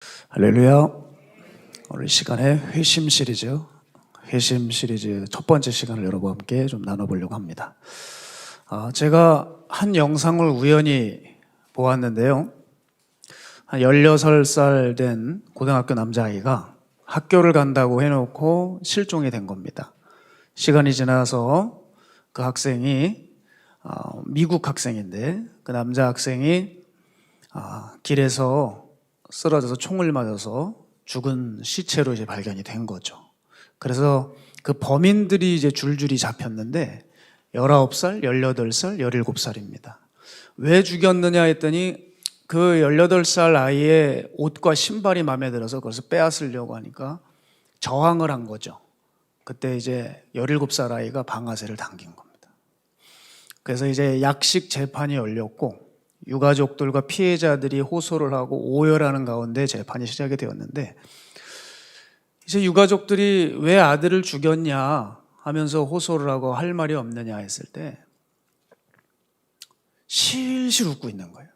할렐루야. 오늘 시간에 회심 시리즈 첫 번째 시간을 여러분과 함께 좀 나눠보려고 합니다. 제가 한 영상을 우연히 보았는데요. 한 16살 된 고등학교 남자아이가 학교를 간다고 해놓고 실종이 된 겁니다. 시간이 지나서 그 학생이 미국 학생인데 그 남자 학생이 길에서 쓰러져서 총을 맞아서 죽은 시체로 이제 발견이 된 거죠. 그래서 그 범인들이 이제 줄줄이 잡혔는데 19살, 18살, 17살입니다. 왜 죽였느냐 했더니 그 18살 아이의 옷과 신발이 마음에 들어서 그것을 빼앗으려고 하니까 저항을 한 거죠. 그때 이제 17살 아이가 방아쇠를 당긴 겁니다. 그래서 이제 약식 재판이 열렸고 유가족들과 피해자들이 호소를 하고 오열하는 가운데 재판이 시작이 되었는데, 이제 유가족들이 왜 아들을 죽였냐 하면서 호소를 하고 할 말이 없느냐 했을 때 실실 웃고 있는 거예요.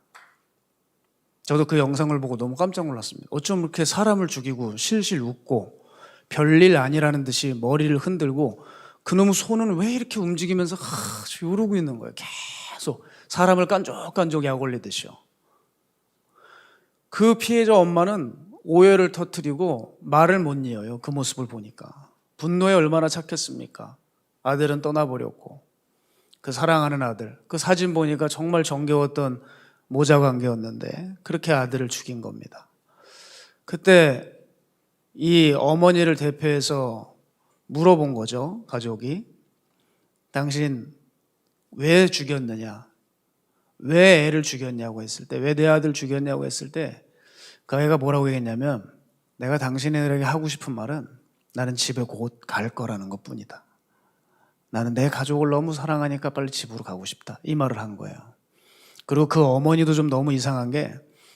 저도 그 영상을 보고 너무 깜짝 놀랐습니다. 어쩜 이렇게 사람을 죽이고 실실 웃고 별일 아니라는 듯이 머리를 흔들고 그놈의 손은 왜 이렇게 움직이면서 이러고 있는 거예요. 계속 사람을 깐족깐족 약 올리듯이요. 그 피해자 엄마는 오해를 터뜨리고 말을 못 이어요. 그 모습을 보니까. 분노에 얼마나 착했습니까? 아들은 떠나버렸고 그 사랑하는 아들, 그 사진 보니까 정말 정겨웠던 모자 관계였는데 그렇게 아들을 죽인 겁니다. 그때 이 어머니를 대표해서 물어본 거죠. 가족이. 당신 왜 죽였느냐? 왜 애를 죽였냐고 했을 때, 왜 내 아들 죽였냐고 했을 때 그 아이가 뭐라고 얘기했냐면, 내가 당신에게 하고 싶은 말은 나는 집에 곧 갈 거라는 것뿐이다. 나는 내 가족을 너무 사랑하니까 빨리 집으로 가고 싶다. 이 말을 한 거예요. 그리고 그 어머니도 좀 너무 이상한 게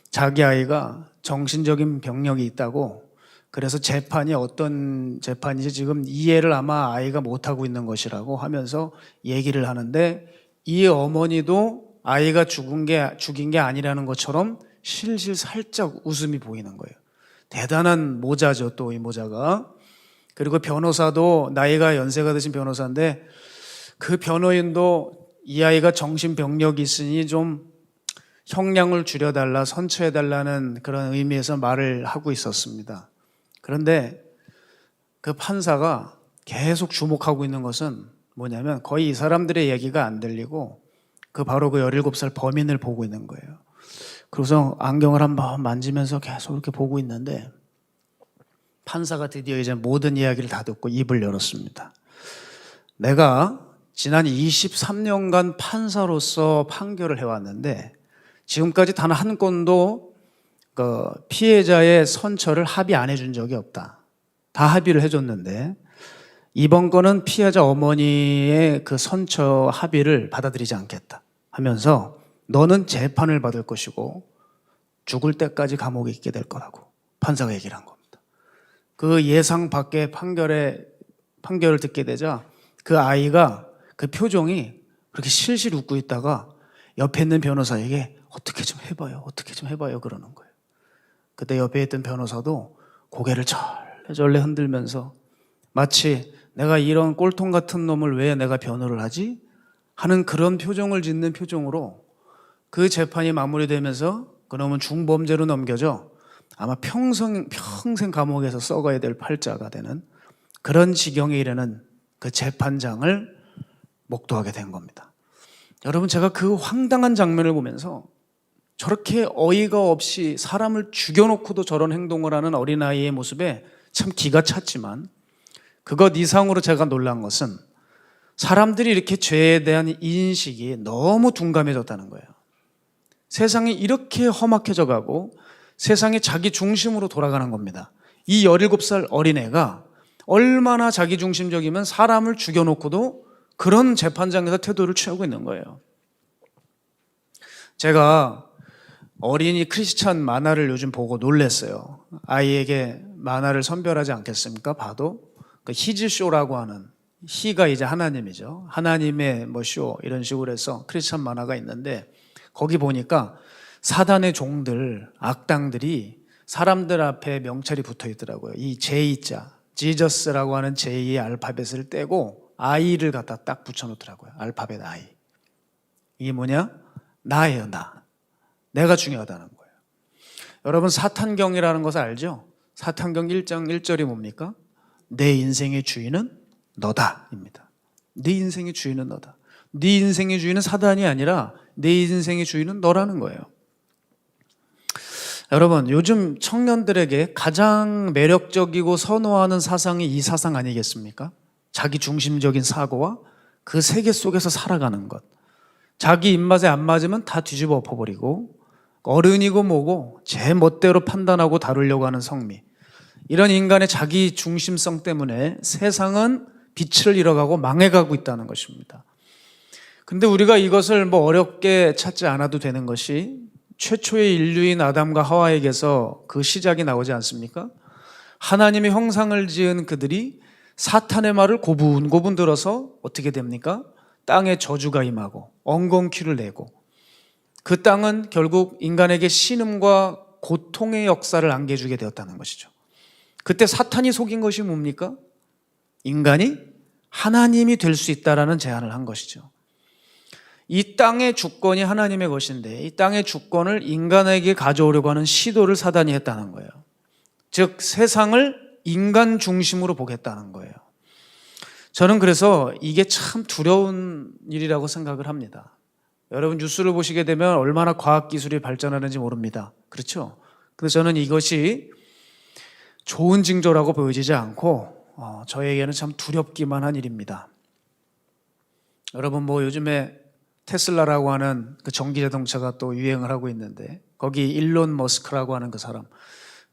자기 아이가 정신적인 병력이 있다고, 그래서 재판이 어떤 재판인지 지금 이해를 아마 아이가 못하고 있는 것이라고 하면서 얘기를 하는데, 이 어머니도 아이가 죽인 게 아니라는 것처럼 실실 살짝 웃음이 보이는 거예요. 대단한 모자죠, 또 이 모자가. 그리고 변호사도 나이가 연세가 드신 변호사인데 그 변호인도 이 아이가 정신병력이 있으니 좀 형량을 줄여달라, 선처해달라는 그런 의미에서 말을 하고 있었습니다. 그런데 그 판사가 계속 주목하고 있는 것은 뭐냐면 거의 이 사람들의 얘기가 안 들리고 바로 그 17살 범인을 보고 있는 거예요. 그래서 안경을 한번 만지면서 계속 이렇게 보고 있는데 판사가 드디어 이제 모든 이야기를 다 듣고 입을 열었습니다. 내가 지난 23년간 판사로서 판결을 해왔는데 지금까지 단 한 건도 그 피해자의 선처를 합의 안 해준 적이 없다. 다 합의를 해줬는데 이번 건은 피해자 어머니의 그 선처 합의를 받아들이지 않겠다 하면서 너는 재판을 받을 것이고 죽을 때까지 감옥에 있게 될 거라고 판사가 얘기를 한 겁니다. 그 예상 밖의 판결을 듣게 되자 그 아이가 그 표정이 그렇게 실실 웃고 있다가 옆에 있는 변호사에게 어떻게 좀 해봐요 그러는 거예요. 그때 옆에 있던 변호사도 고개를 절레절레 흔들면서 마치 내가 이런 꼴통 같은 놈을 왜 내가 변호를 하지? 하는 그런 표정을 짓는 표정으로 그 재판이 마무리되면서 그놈은 중범죄로 넘겨져 아마 평생 감옥에서 썩어야 될 팔자가 되는 그런 지경에 이르는 그 재판장을 목도하게 된 겁니다. 여러분, 제가 그 황당한 장면을 보면서 저렇게 어이가 없이 사람을 죽여놓고도 저런 행동을 하는 어린아이의 모습에 참 기가 찼지만 그것 이상으로 제가 놀란 것은 사람들이 이렇게 죄에 대한 인식이 너무 둔감해졌다는 거예요. 세상이 이렇게 험악해져 가고 세상이 자기 중심으로 돌아가는 겁니다. 이 17살 어린애가 얼마나 자기 중심적이면 사람을 죽여놓고도 그런 재판장에서 태도를 취하고 있는 거예요. 제가 어린이 크리스찬 만화를 요즘 보고 놀랐어요. 아이에게 만화를 선별하지 않겠습니까? 봐도 그 히즈쇼라고 하는, 히가 이제 하나님이죠. 하나님의 쇼 이런 식으로 해서 크리스찬 만화가 있는데 거기 보니까 사단의 종들, 악당들이 사람들 앞에 명찰이 붙어 있더라고요. 이 J자, 지저스라고 하는 J의 알파벳을 떼고 I를 갖다 딱 붙여놓더라고요. 알파벳 I. 이게 뭐냐? 나예요, 나. 내가 중요하다는 거예요. 여러분, 사탄경이라는 것을 알죠? 사탄경 1장 1절이 뭡니까? 내 인생의 주인은 너다 입니다. 네 인생의 주인은 너다. 네 인생의 주인은 사단이 아니라 내 인생의 주인은 너라는 거예요. 여러분, 요즘 청년들에게 가장 매력적이고 선호하는 사상이 이 사상 아니겠습니까? 자기 중심적인 사고와 그 세계 속에서 살아가는 것. 자기 입맛에 안 맞으면 다 뒤집어 엎어버리고 어른이고 뭐고 제 멋대로 판단하고 다루려고 하는 성미. 이런 인간의 자기 중심성 때문에 세상은 빛을 잃어가고 망해가고 있다는 것입니다. 근데 우리가 이것을 뭐 어렵게 찾지 않아도 되는 것이 최초의 인류인 아담과 하와에게서 그 시작이 나오지 않습니까? 하나님의 형상을 지은 그들이 사탄의 말을 고분고분 들어서 어떻게 됩니까? 땅에 저주가 임하고 엉겅퀴를 내고 그 땅은 결국 인간에게 신음과 고통의 역사를 안겨주게 되었다는 것이죠. 그때 사탄이 속인 것이 뭡니까? 인간이 하나님이 될 수 있다라는 제안을 한 것이죠. 이 땅의 주권이 하나님의 것인데 이 땅의 주권을 인간에게 가져오려고 하는 시도를 사단이 했다는 거예요. 즉 세상을 인간 중심으로 보겠다는 거예요. 저는 그래서 이게 참 두려운 일이라고 생각을 합니다. 여러분 뉴스를 보시게 되면 얼마나 과학기술이 발전하는지 모릅니다. 그렇죠? 그래서 저는 이것이 좋은 징조라고 보여지지 않고 저에게는 참 두렵기만 한 일입니다. 여러분 뭐 요즘에 테슬라라고 하는 그 전기자동차가 또 유행을 하고 있는데 거기 일론 머스크라고 하는 그 사람,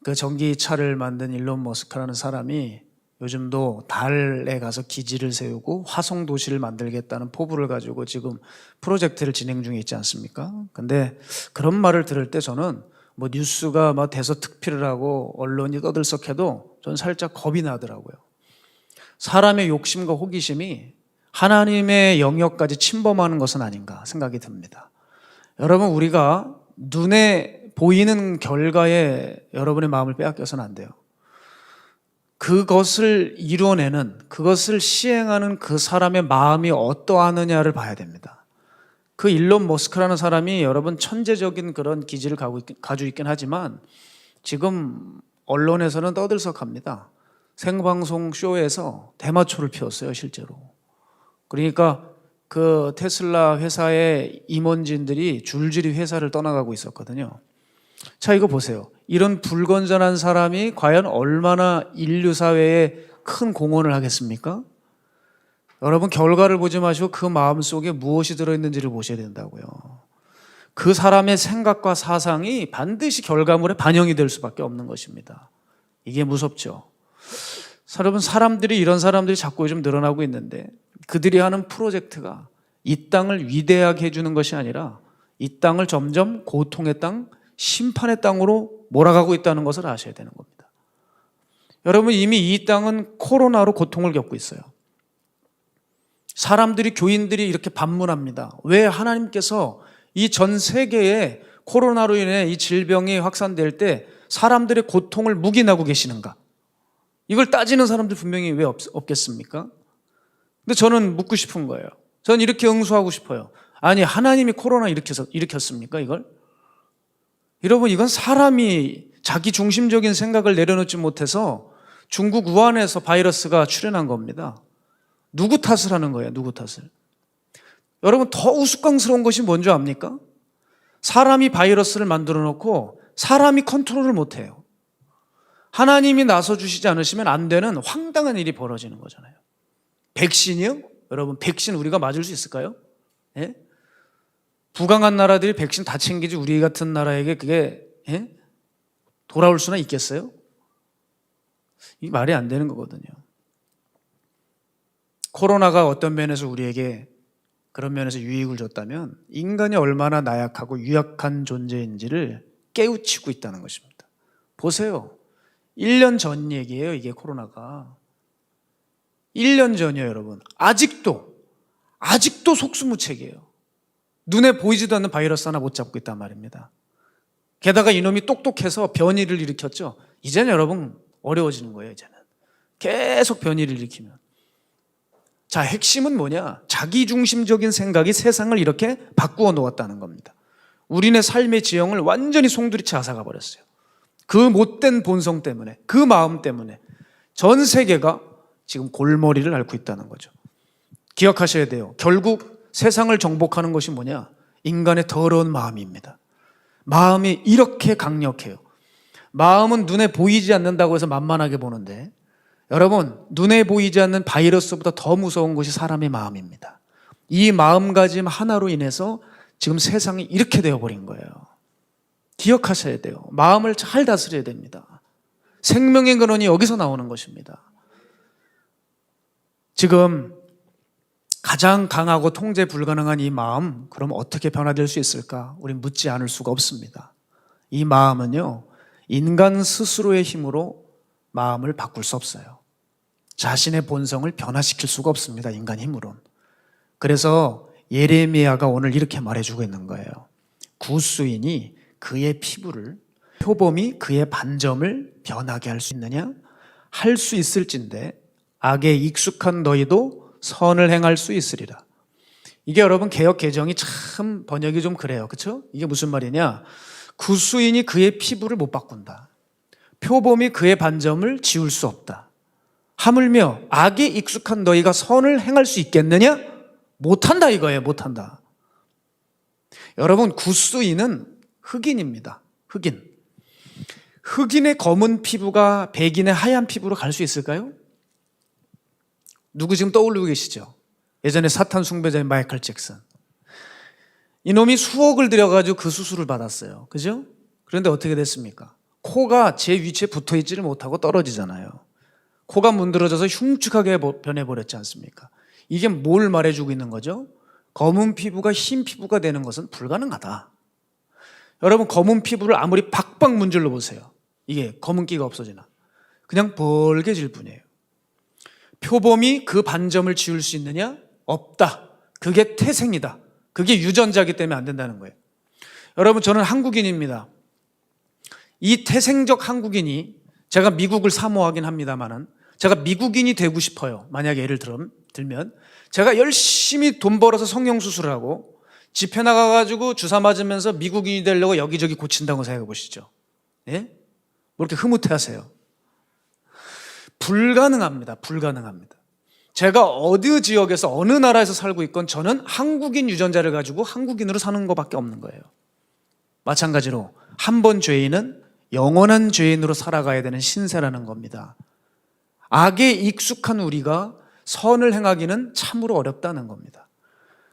그 전기차를 만든 일론 머스크라는 사람이 요즘도 달에 가서 기지를 세우고 화성도시를 만들겠다는 포부를 가지고 지금 프로젝트를 진행 중에 있지 않습니까? 근데 그런 말을 들을 때 저는 뭐 뉴스가 막 대서특필을 하고 언론이 떠들썩해도 저는 살짝 겁이 나더라고요. 사람의 욕심과 호기심이 하나님의 영역까지 침범하는 것은 아닌가 생각이 듭니다. 여러분 우리가 눈에 보이는 결과에 여러분의 마음을 빼앗겨서는 안 돼요. 그것을 이루어내는, 그것을 시행하는 그 사람의 마음이 어떠하느냐를 봐야 됩니다. 그 일론 머스크라는 사람이 여러분 천재적인 그런 기질을 가지고 있긴 하지만 지금 언론에서는 떠들썩합니다. 생방송 쇼에서 대마초를 피웠어요, 실제로. 그러니까 그 테슬라 회사의 임원진들이 줄줄이 회사를 떠나가고 있었거든요. 자, 이거 보세요. 이런 불건전한 사람이 과연 얼마나 인류 사회에 큰 공헌을 하겠습니까? 여러분 결과를 보지 마시고 그 마음속에 무엇이 들어있는지를 보셔야 된다고요. 그 사람의 생각과 사상이 반드시 결과물에 반영이 될 수밖에 없는 것입니다. 이게 무섭죠. 여러분 사람들이 이런 사람들이 자꾸 요즘 늘어나고 있는데 그들이 하는 프로젝트가 이 땅을 위대하게 해주는 것이 아니라 이 땅을 점점 고통의 땅, 심판의 땅으로 몰아가고 있다는 것을 아셔야 되는 겁니다. 여러분 이미 이 땅은 코로나로 고통을 겪고 있어요. 사람들이, 교인들이 이렇게 반문합니다. 왜 하나님께서 이 전 세계에 코로나로 인해 이 질병이 확산될 때 사람들의 고통을 묵인하고 계시는가? 이걸 따지는 사람들 분명히 왜 없겠습니까? 근데 저는 묻고 싶은 거예요. 저는 이렇게 응수하고 싶어요. 아니 하나님이 코로나 일으켰습니까 이걸? 여러분 이건 사람이 자기 중심적인 생각을 내려놓지 못해서 중국 우한에서 바이러스가 출현한 겁니다. 누구 탓을 하는 거예요? 누구 탓을? 여러분 더 우스꽝스러운 것이 뭔지 압니까? 사람이 바이러스를 만들어 놓고 사람이 컨트롤을 못해요. 하나님이 나서 주시지 않으시면 안 되는 황당한 일이 벌어지는 거잖아요. 백신이요? 여러분 백신 우리가 맞을 수 있을까요? 예? 부강한 나라들이 백신 다 챙기지 우리 같은 나라에게 그게 돌아올 수나 있겠어요? 이 말이 안 되는 거거든요. 코로나가 어떤 면에서 우리에게 그런 면에서 유익을 줬다면 인간이 얼마나 나약하고 유약한 존재인지를 깨우치고 있다는 것입니다. 보세요. 1년 전 얘기예요. 이게 코로나가 1년 전이에요, 여러분. 아직도 속수무책이에요. 눈에 보이지도 않는 바이러스 하나 못 잡고 있단 말입니다. 게다가 이놈이 똑똑해서 변이를 일으켰죠. 이제는 여러분 어려워지는 거예요. 이제는 계속 변이를 일으키면. 자, 핵심은 뭐냐? 자기중심적인 생각이 세상을 이렇게 바꾸어 놓았다는 겁니다. 우리네 삶의 지형을 완전히 송두리째 앗아가 버렸어요. 그 못된 본성 때문에, 그 마음 때문에 전 세계가 지금 골머리를 앓고 있다는 거죠. 기억하셔야 돼요. 결국 세상을 정복하는 것이 뭐냐? 인간의 더러운 마음입니다. 마음이 이렇게 강력해요. 마음은 눈에 보이지 않는다고 해서 만만하게 보는데, 여러분, 눈에 보이지 않는 바이러스보다 더 무서운 것이 사람의 마음입니다. 이 마음가짐 하나로 인해서 지금 세상이 이렇게 되어버린 거예요. 기억하셔야 돼요. 마음을 잘 다스려야 됩니다. 생명의 근원이 여기서 나오는 것입니다. 지금 가장 강하고 통제 불가능한 이 마음, 그럼 어떻게 변화될 수 있을까? 우린 묻지 않을 수가 없습니다. 이 마음은요, 인간 스스로의 힘으로 마음을 바꿀 수 없어요. 자신의 본성을 변화시킬 수가 없습니다. 인간 힘으로는. 그래서 예레미야가 오늘 이렇게 말해주고 있는 거예요. 구수인이 그의 피부를, 표범이 그의 반점을 변하게 할 수 있느냐? 할 수 있을진데 악에 익숙한 너희도 선을 행할 수 있으리라. 이게 여러분 개역 개정이 참 번역이 좀 그래요. 그렇죠? 이게 무슨 말이냐? 구수인이 그의 피부를 못 바꾼다. 표범이 그의 반점을 지울 수 없다. 하물며 악에 익숙한 너희가 선을 행할 수 있겠느냐? 못한다 이거예요. 못한다. 여러분, 구수인은 흑인입니다. 흑인. 흑인의 검은 피부가 백인의 하얀 피부로 갈 수 있을까요? 누구 지금 떠올리고 계시죠? 예전에 사탄 숭배자인 마이클 잭슨. 이놈이 수억을 들여가지고 그 수술을 받았어요. 그죠? 그런데 어떻게 됐습니까? 코가 제 위치에 붙어 있지를 못하고 떨어지잖아요. 코가 문드러져서 흉측하게 변해버렸지 않습니까? 이게 뭘 말해주고 있는 거죠? 검은 피부가 흰 피부가 되는 것은 불가능하다. 여러분, 검은 피부를 아무리 박박 문질러 보세요. 이게 검은기가 없어지나? 그냥 벌게질 뿐이에요. 표범이 그 반점을 지울 수 있느냐? 없다. 그게 태생이다. 그게 유전자이기 때문에 안 된다는 거예요. 여러분, 저는 한국인입니다. 이 태생적 한국인이, 제가 미국을 사모하긴 합니다만은, 제가 미국인이 되고 싶어요. 만약에 예를 들면 제가 열심히 돈 벌어서 성형수술을 하고 집회 나가가지고 주사 맞으면서 미국인이 되려고 여기저기 고친다고 생각해 보시죠. 예? 뭐 이렇게 흐뭇해하세요? 불가능합니다. 불가능합니다. 제가 어느 지역에서 어느 나라에서 살고 있건 저는 한국인 유전자를 가지고 한국인으로 사는 것밖에 없는 거예요. 마찬가지로 한 번 죄인은 영원한 죄인으로 살아가야 되는 신세라는 겁니다. 악에 익숙한 우리가 선을 행하기는 참으로 어렵다는 겁니다.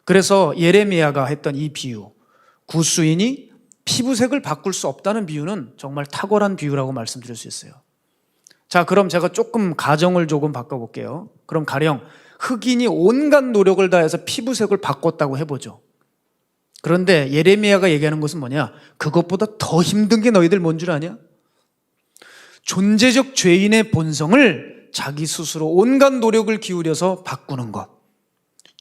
그래서 예레미야가 했던 이 비유, 구수인이 피부색을 바꿀 수 없다는 비유는 정말 탁월한 비유라고 말씀드릴 수 있어요. 자, 그럼 제가 가정을 조금 바꿔볼게요. 그럼 가령 흑인이 온갖 노력을 다해서 피부색을 바꿨다고 해보죠. 그런데 예레미야가 얘기하는 것은 뭐냐? 그것보다 더 힘든 게 너희들 뭔 줄 아냐? 존재적 죄인의 본성을 자기 스스로 온갖 노력을 기울여서 바꾸는 것.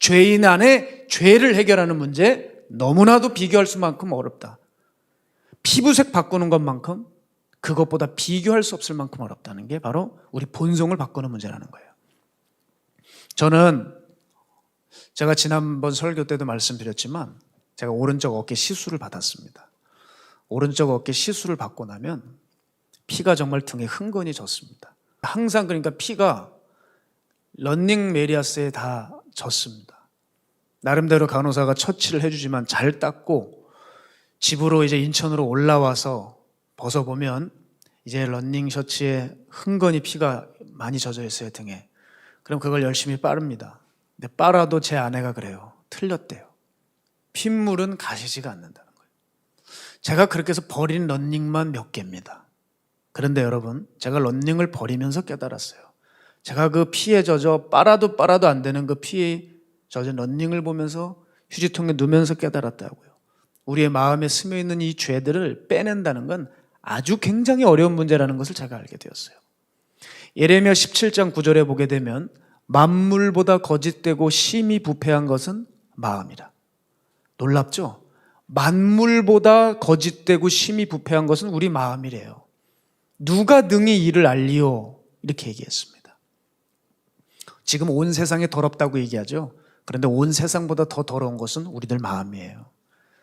죄인 안에 죄를 해결하는 문제, 너무나도 비교할 수만큼 어렵다. 피부색 바꾸는 것만큼, 그것보다 비교할 수 없을 만큼 어렵다는 게 바로 우리 본성을 바꾸는 문제라는 거예요. 저는 제가 지난번 설교 때도 말씀드렸지만 제가 오른쪽 어깨 시술을 받았습니다. 오른쪽 어깨 시술을 받고 나면 피가 정말 등에 흥건히 졌습니다. 항상 그러니까 피가 런닝 메리아스에 다 졌습니다. 나름대로 간호사가 처치를 해주지만 잘 닦고 집으로 이제 인천으로 올라와서 벗어보면 이제 런닝 셔츠에 흥건히 피가 많이 젖어 있어요, 등에. 그럼 그걸 열심히 빠릅니다. 근데 빨아도 제 아내가 그래요. 틀렸대요. 핏물은 가시지가 않는다는 거예요. 제가 그렇게 해서 버린 런닝만 몇 개입니다. 그런데 여러분, 제가 런닝을 버리면서 깨달았어요. 제가 그 피에 젖어 빨아도 안 되는 그 피에 젖은 런닝을 보면서 휴지통에 누면서 깨달았다고요. 우리의 마음에 스며있는 이 죄들을 빼낸다는 건 아주 굉장히 어려운 문제라는 것을 제가 알게 되었어요. 예레미야 17장 9절에 보게 되면 만물보다 거짓되고 심히 부패한 것은 마음이라. 놀랍죠? 만물보다 거짓되고 심히 부패한 것은 우리 마음이래요. 누가 능히 이를 알리요? 이렇게 얘기했습니다. 지금 온 세상이 더럽다고 얘기하죠. 그런데 온 세상보다 더 더러운 것은 우리들 마음이에요.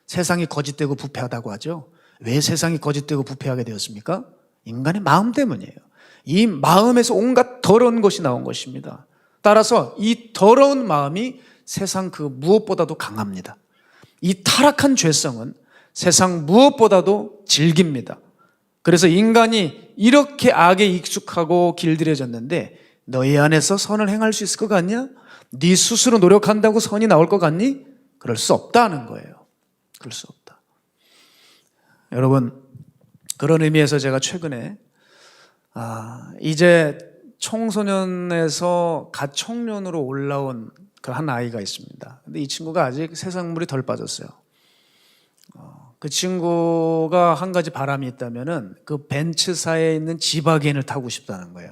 세상이 거짓되고 부패하다고 하죠. 왜 세상이 거짓되고 부패하게 되었습니까? 인간의 마음 때문이에요. 이 마음에서 온갖 더러운 것이 나온 것입니다. 따라서 이 더러운 마음이 세상 그 무엇보다도 강합니다. 이 타락한 죄성은 세상 무엇보다도 질깁니다. 그래서 인간이 이렇게 악에 익숙하고 길들여졌는데 너희 안에서 선을 행할 수 있을 것 같냐? 네 스스로 노력한다고 선이 나올 것 같니? 그럴 수 없다는 거예요. 그럴 수 없다. 여러분, 그런 의미에서 제가 최근에 이제 청소년에서 갓 청년으로 올라온 그 한 아이가 있습니다. 근데 이 친구가 아직 세상물이 덜 빠졌어요. 그 친구가 한 가지 바람이 있다면은 그 벤츠사에 있는 지바겐을 타고 싶다는 거예요.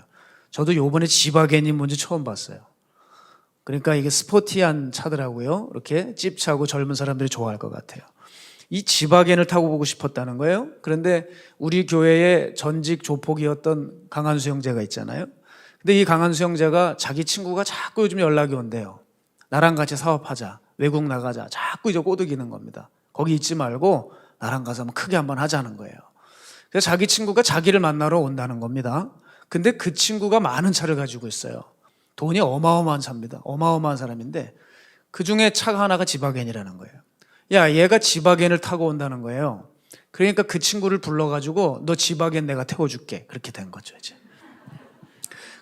저도 요번에 지바겐이 뭔지 처음 봤어요. 그러니까 이게 스포티한 차더라고요. 이렇게 찝차고 젊은 사람들이 좋아할 것 같아요. 이 지바겐을 타고 보고 싶었다는 거예요. 그런데 우리 교회에 전직 조폭이었던 강한수 형제가 있잖아요. 근데 이 강한수 형제가 자기 친구가 자꾸 요즘 연락이 온대요. 나랑 같이 사업하자. 외국 나가자. 자꾸 이제 꼬드기는 겁니다. 거기 있지 말고 나랑 가서 한번 크게 한번 하자는 거예요. 그래서 자기 친구가 자기를 만나러 온다는 겁니다. 근데 그 친구가 많은 차를 가지고 있어요. 돈이 어마어마한 차입니다. 어마어마한 사람인데 그 중에 차가 하나가 지바겐이라는 거예요. 야, 얘가 지바겐을 타고 온다는 거예요. 그러니까 그 친구를 불러가지고 너 지바겐 내가 태워줄게. 그렇게 된 거죠, 이제.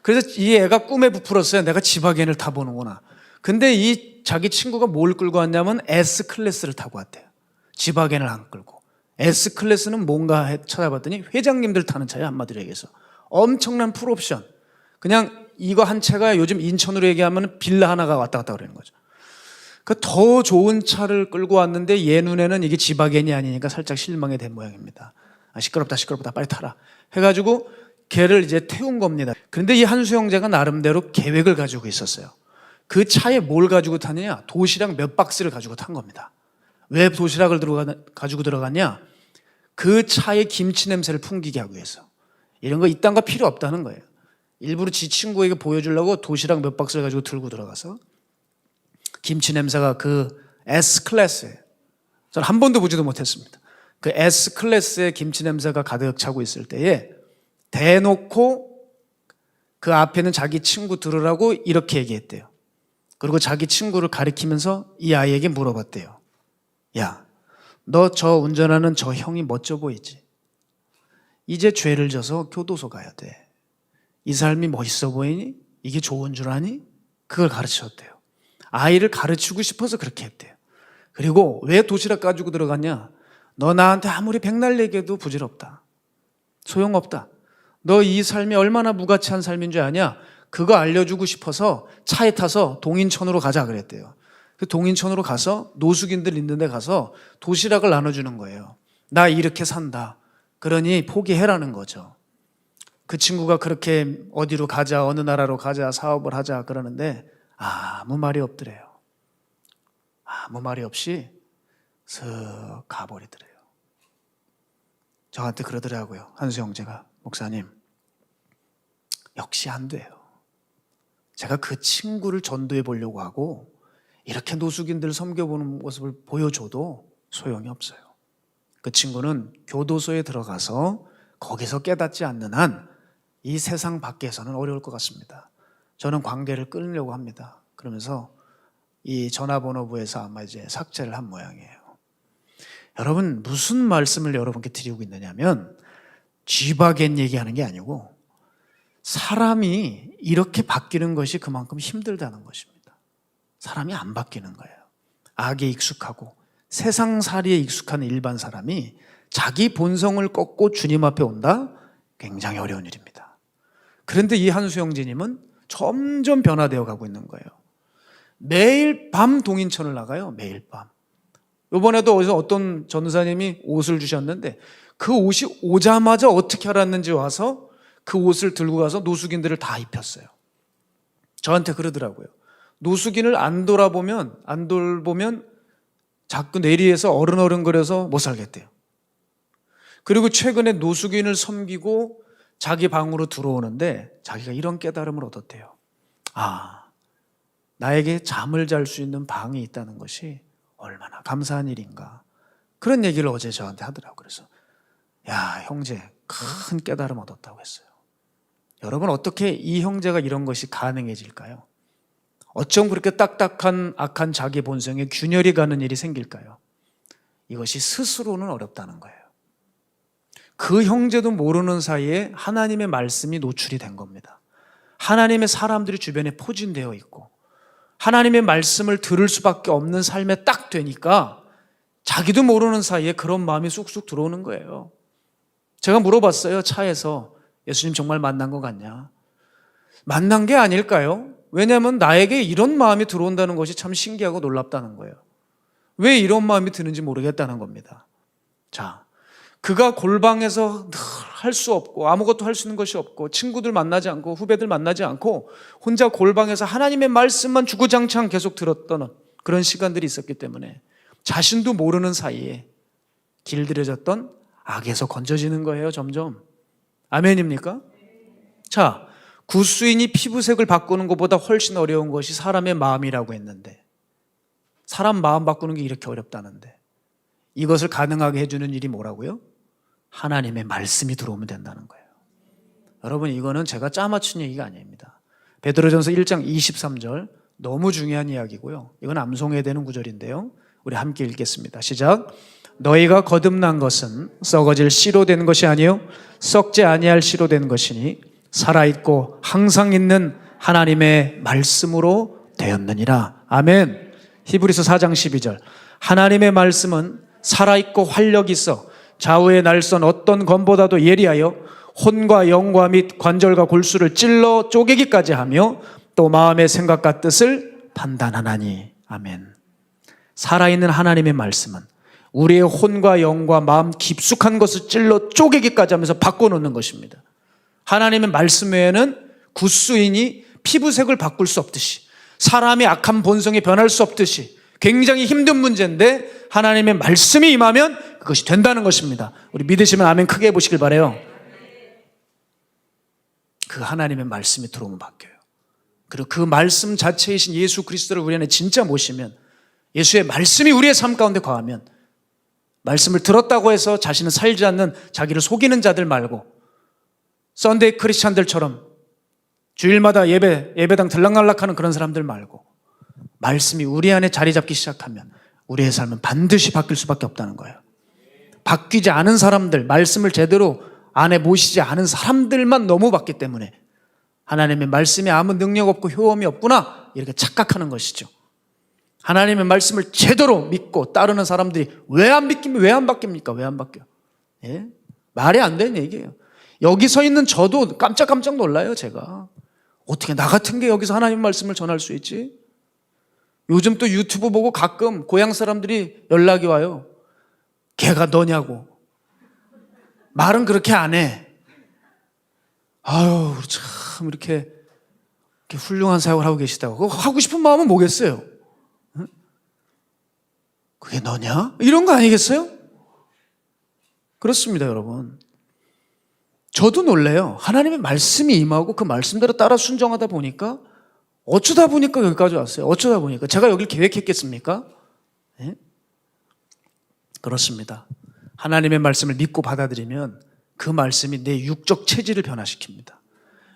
그래서 이 애가 꿈에 부풀었어요. 내가 지바겐을 타보는구나. 근데 이 자기 친구가 뭘 끌고 왔냐면 S클래스를 타고 왔대요. 지바겐을 안 끌고. S클래스는 뭔가 찾아봤더니 회장님들 타는 차예요, 한마디로 얘기해서. 엄청난 풀옵션. 그냥 이거 한 채가 요즘 인천으로 얘기하면 빌라 하나가 왔다 갔다 그러는 거죠. 그 더 좋은 차를 끌고 왔는데 얘 눈에는 이게 지바겐이 아니니까 살짝 실망이 된 모양입니다. 시끄럽다 빨리 타라 해가지고 걔를 이제 태운 겁니다. 그런데 이 한수 형제가 나름대로 계획을 가지고 있었어요. 그 차에 뭘 가지고 타느냐? 도시락 몇 박스를 가지고 탄 겁니다. 왜 도시락을 가지고 들어갔냐? 그 차의 김치 냄새를 풍기게 하기 위해서. 이런 거 이딴 거 필요 없다는 거예요. 일부러 지 친구에게 보여주려고 도시락 몇 박스를 가지고 들고 들어가서 김치 냄새가 그 S클래스에, 저는 한 번도 보지도 못했습니다. 그 S클래스의 김치 냄새가 가득 차고 있을 때에 대놓고 그 앞에는 자기 친구 들으라고 이렇게 얘기했대요. 그리고 자기 친구를 가리키면서 이 아이에게 물어봤대요. 야, 너 저 운전하는 저 형이 멋져 보이지? 이제 죄를 져서 교도소 가야 돼. 이 삶이 멋있어 보이니? 이게 좋은 줄 아니? 그걸 가르쳤대요. 아이를 가르치고 싶어서 그렇게 했대요. 그리고 왜 도시락 가지고 들어갔냐? 너 나한테 아무리 백날 얘기해도 부질없다. 소용없다. 너 이 삶이 얼마나 무가치한 삶인 줄 아냐? 그거 알려주고 싶어서 차에 타서 동인천으로 가자 그랬대요. 그 동인천으로 가서 노숙인들 있는 데 가서 도시락을 나눠주는 거예요. 나 이렇게 산다. 그러니 포기해라는 거죠. 그 친구가 그렇게 어디로 가자, 어느 나라로 가자, 사업을 하자 그러는데 아무 말이 없더래요. 아무 말이 없이 슥 가버리더래요. 저한테 그러더라고요. 한수 형제가, 목사님, 역시 안 돼요. 제가 그 친구를 전도해 보려고 하고 이렇게 노숙인들을 섬겨보는 모습을 보여줘도 소용이 없어요. 그 친구는 교도소에 들어가서 거기서 깨닫지 않는 한 이 세상 밖에서는 어려울 것 같습니다. 저는 관계를 끊으려고 합니다. 그러면서 이 전화번호부에서 아마 이제 삭제를 한 모양이에요. 여러분, 무슨 말씀을 여러분께 드리고 있느냐면 쥐바겐 얘기하는 게 아니고 사람이 이렇게 바뀌는 것이 그만큼 힘들다는 것입니다. 사람이 안 바뀌는 거예요. 악에 익숙하고 세상살이에 익숙한 일반 사람이 자기 본성을 꺾고 주님 앞에 온다? 굉장히 어려운 일입니다. 그런데 이 한수 형제님은 점점 변화되어 가고 있는 거예요. 매일 밤 동인천을 나가요. 매일 밤. 이번에도 어디서 어떤 전도사님이 옷을 주셨는데 그 옷이 오자마자 어떻게 알았는지 와서 그 옷을 들고 가서 노숙인들을 다 입혔어요. 저한테 그러더라고요. 노숙인을 안 돌보면 자꾸 내리에서 어른어른거려서 못 살겠대요. 그리고 최근에 노숙인을 섬기고 자기 방으로 들어오는데 자기가 이런 깨달음을 얻었대요. 아, 나에게 잠을 잘 수 있는 방이 있다는 것이 얼마나 감사한 일인가. 그런 얘기를 어제 저한테 하더라고요. 그래서 야, 형제 큰 깨달음 얻었다고 했어요. 여러분, 어떻게 이 형제가 이런 것이 가능해질까요? 어쩜 그렇게 딱딱한 악한 자기 본성에 균열이 가는 일이 생길까요? 이것이 스스로는 어렵다는 거예요. 그 형제도 모르는 사이에 하나님의 말씀이 노출이 된 겁니다. 하나님의 사람들이 주변에 포진되어 있고 하나님의 말씀을 들을 수밖에 없는 삶에 딱 되니까 자기도 모르는 사이에 그런 마음이 쑥쑥 들어오는 거예요. 제가 물어봤어요. 차에서 예수님 정말 만난 것 같냐? 만난 게 아닐까요? 왜냐하면 나에게 이런 마음이 들어온다는 것이 참 신기하고 놀랍다는 거예요. 왜 이런 마음이 드는지 모르겠다는 겁니다. 자, 그가 골방에서 늘 할 수 없고 아무것도 할 수 있는 것이 없고 친구들 만나지 않고 후배들 만나지 않고 혼자 골방에서 하나님의 말씀만 주구장창 계속 들었던 그런 시간들이 있었기 때문에 자신도 모르는 사이에 길들여졌던 악에서 건져지는 거예요. 점점. 아멘입니까? 자, 구수인이 피부색을 바꾸는 것보다 훨씬 어려운 것이 사람의 마음이라고 했는데, 사람 마음 바꾸는 게 이렇게 어렵다는데 이것을 가능하게 해주는 일이 뭐라고요? 하나님의 말씀이 들어오면 된다는 거예요. 여러분, 이거는 제가 짜맞춘 얘기가 아닙니다. 베드로전서 1장 23절 너무 중요한 이야기고요. 이건 암송해야 되는 구절인데요. 우리 함께 읽겠습니다. 시작. 너희가 거듭난 것은 썩어질 씨로 된 것이 아니요 썩지 아니할 씨로 된 것이니 살아있고 항상 있는 하나님의 말씀으로 되었느니라. 아멘. 히브리서 4장 12절 하나님의 말씀은 살아있고 활력이 있어 좌우의 날선 어떤 검보다도 예리하여 혼과 영과 및 관절과 골수를 찔러 쪼개기까지 하며 또 마음의 생각과 뜻을 판단하나니. 아멘. 살아있는 하나님의 말씀은 우리의 혼과 영과 마음 깊숙한 것을 찔러 쪼개기까지 하면서 바꿔놓는 것입니다. 하나님의 말씀 외에는 구수인이 피부색을 바꿀 수 없듯이 사람의 악한 본성이 변할 수 없듯이 굉장히 힘든 문제인데 하나님의 말씀이 임하면 그것이 된다는 것입니다. 우리 믿으시면 아멘 크게 해보시길 바라요. 그 하나님의 말씀이 들어오면 바뀌어요. 그리고 그 말씀 자체이신 예수 그리스도를 우리 안에 진짜 모시면, 예수의 말씀이 우리의 삶 가운데 거하면, 말씀을 들었다고 해서 자신은 살지 않는 자기를 속이는 자들 말고 썬데이 크리스찬들처럼 주일마다 예배당 들락날락하는 그런 사람들 말고 말씀이 우리 안에 자리 잡기 시작하면 우리의 삶은 반드시 바뀔 수밖에 없다는 거예요. 바뀌지 않은 사람들, 말씀을 제대로 안에 모시지 않은 사람들만 너무 받기 때문에 하나님의 말씀에 아무 능력 없고 효험이 없구나 이렇게 착각하는 것이죠. 하나님의 말씀을 제대로 믿고 따르는 사람들이 왜 안 바뀝니까? 왜 안 바뀌어요? 예? 말이 안 되는 얘기예요. 여기 서 있는 저도 깜짝 놀라요. 제가 어떻게 나 같은 게 여기서 하나님 말씀을 전할 수 있지? 요즘 또 유튜브 보고 가끔 고향 사람들이 연락이 와요. 걔가 너냐고. 말은 그렇게 안 해. 아유, 참 이렇게 훌륭한 사역을 하고 계시다고. 그거 하고 싶은 마음은 뭐겠어요? 응? 그게 너냐? 이런 거 아니겠어요? 그렇습니다, 여러분. 저도 놀래요. 하나님의 말씀이 임하고 그 말씀대로 따라 순종하다 보니까 어쩌다 보니까 여기까지 왔어요. 어쩌다 보니까. 제가 여길 계획했겠습니까? 네? 그렇습니다. 하나님의 말씀을 믿고 받아들이면 그 말씀이 내 육적 체질을 변화시킵니다.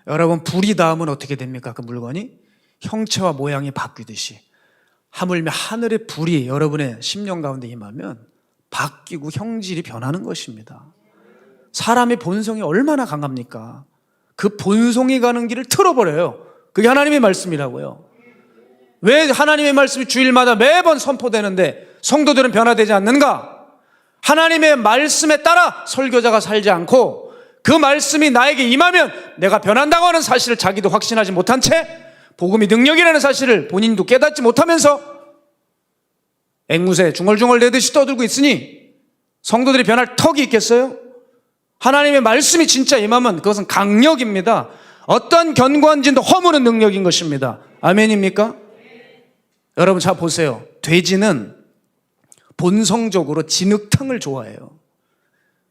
여러분, 불이 닿으면 어떻게 됩니까? 그 물건이 형체와 모양이 바뀌듯이 하물며 하늘의 불이 여러분의 심령 가운데 임하면 바뀌고 형질이 변하는 것입니다. 사람의 본성이 얼마나 강합니까? 그 본성이 가는 길을 틀어버려요. 그게 하나님의 말씀이라고요. 왜 하나님의 말씀이 주일마다 매번 선포되는데 성도들은 변화되지 않는가? 하나님의 말씀에 따라 설교자가 살지 않고 그 말씀이 나에게 임하면 내가 변한다고 하는 사실을 자기도 확신하지 못한 채 복음이 능력이라는 사실을 본인도 깨닫지 못하면서 앵무새 중얼중얼 내듯이 떠들고 있으니 성도들이 변할 턱이 있겠어요? 하나님의 말씀이 진짜 임하면 그것은 강력입니다. 어떤 견고한 진도 허무는 능력인 것입니다. 아멘입니까? 여러분 잘 보세요. 돼지는 본성적으로 진흙탕을 좋아해요.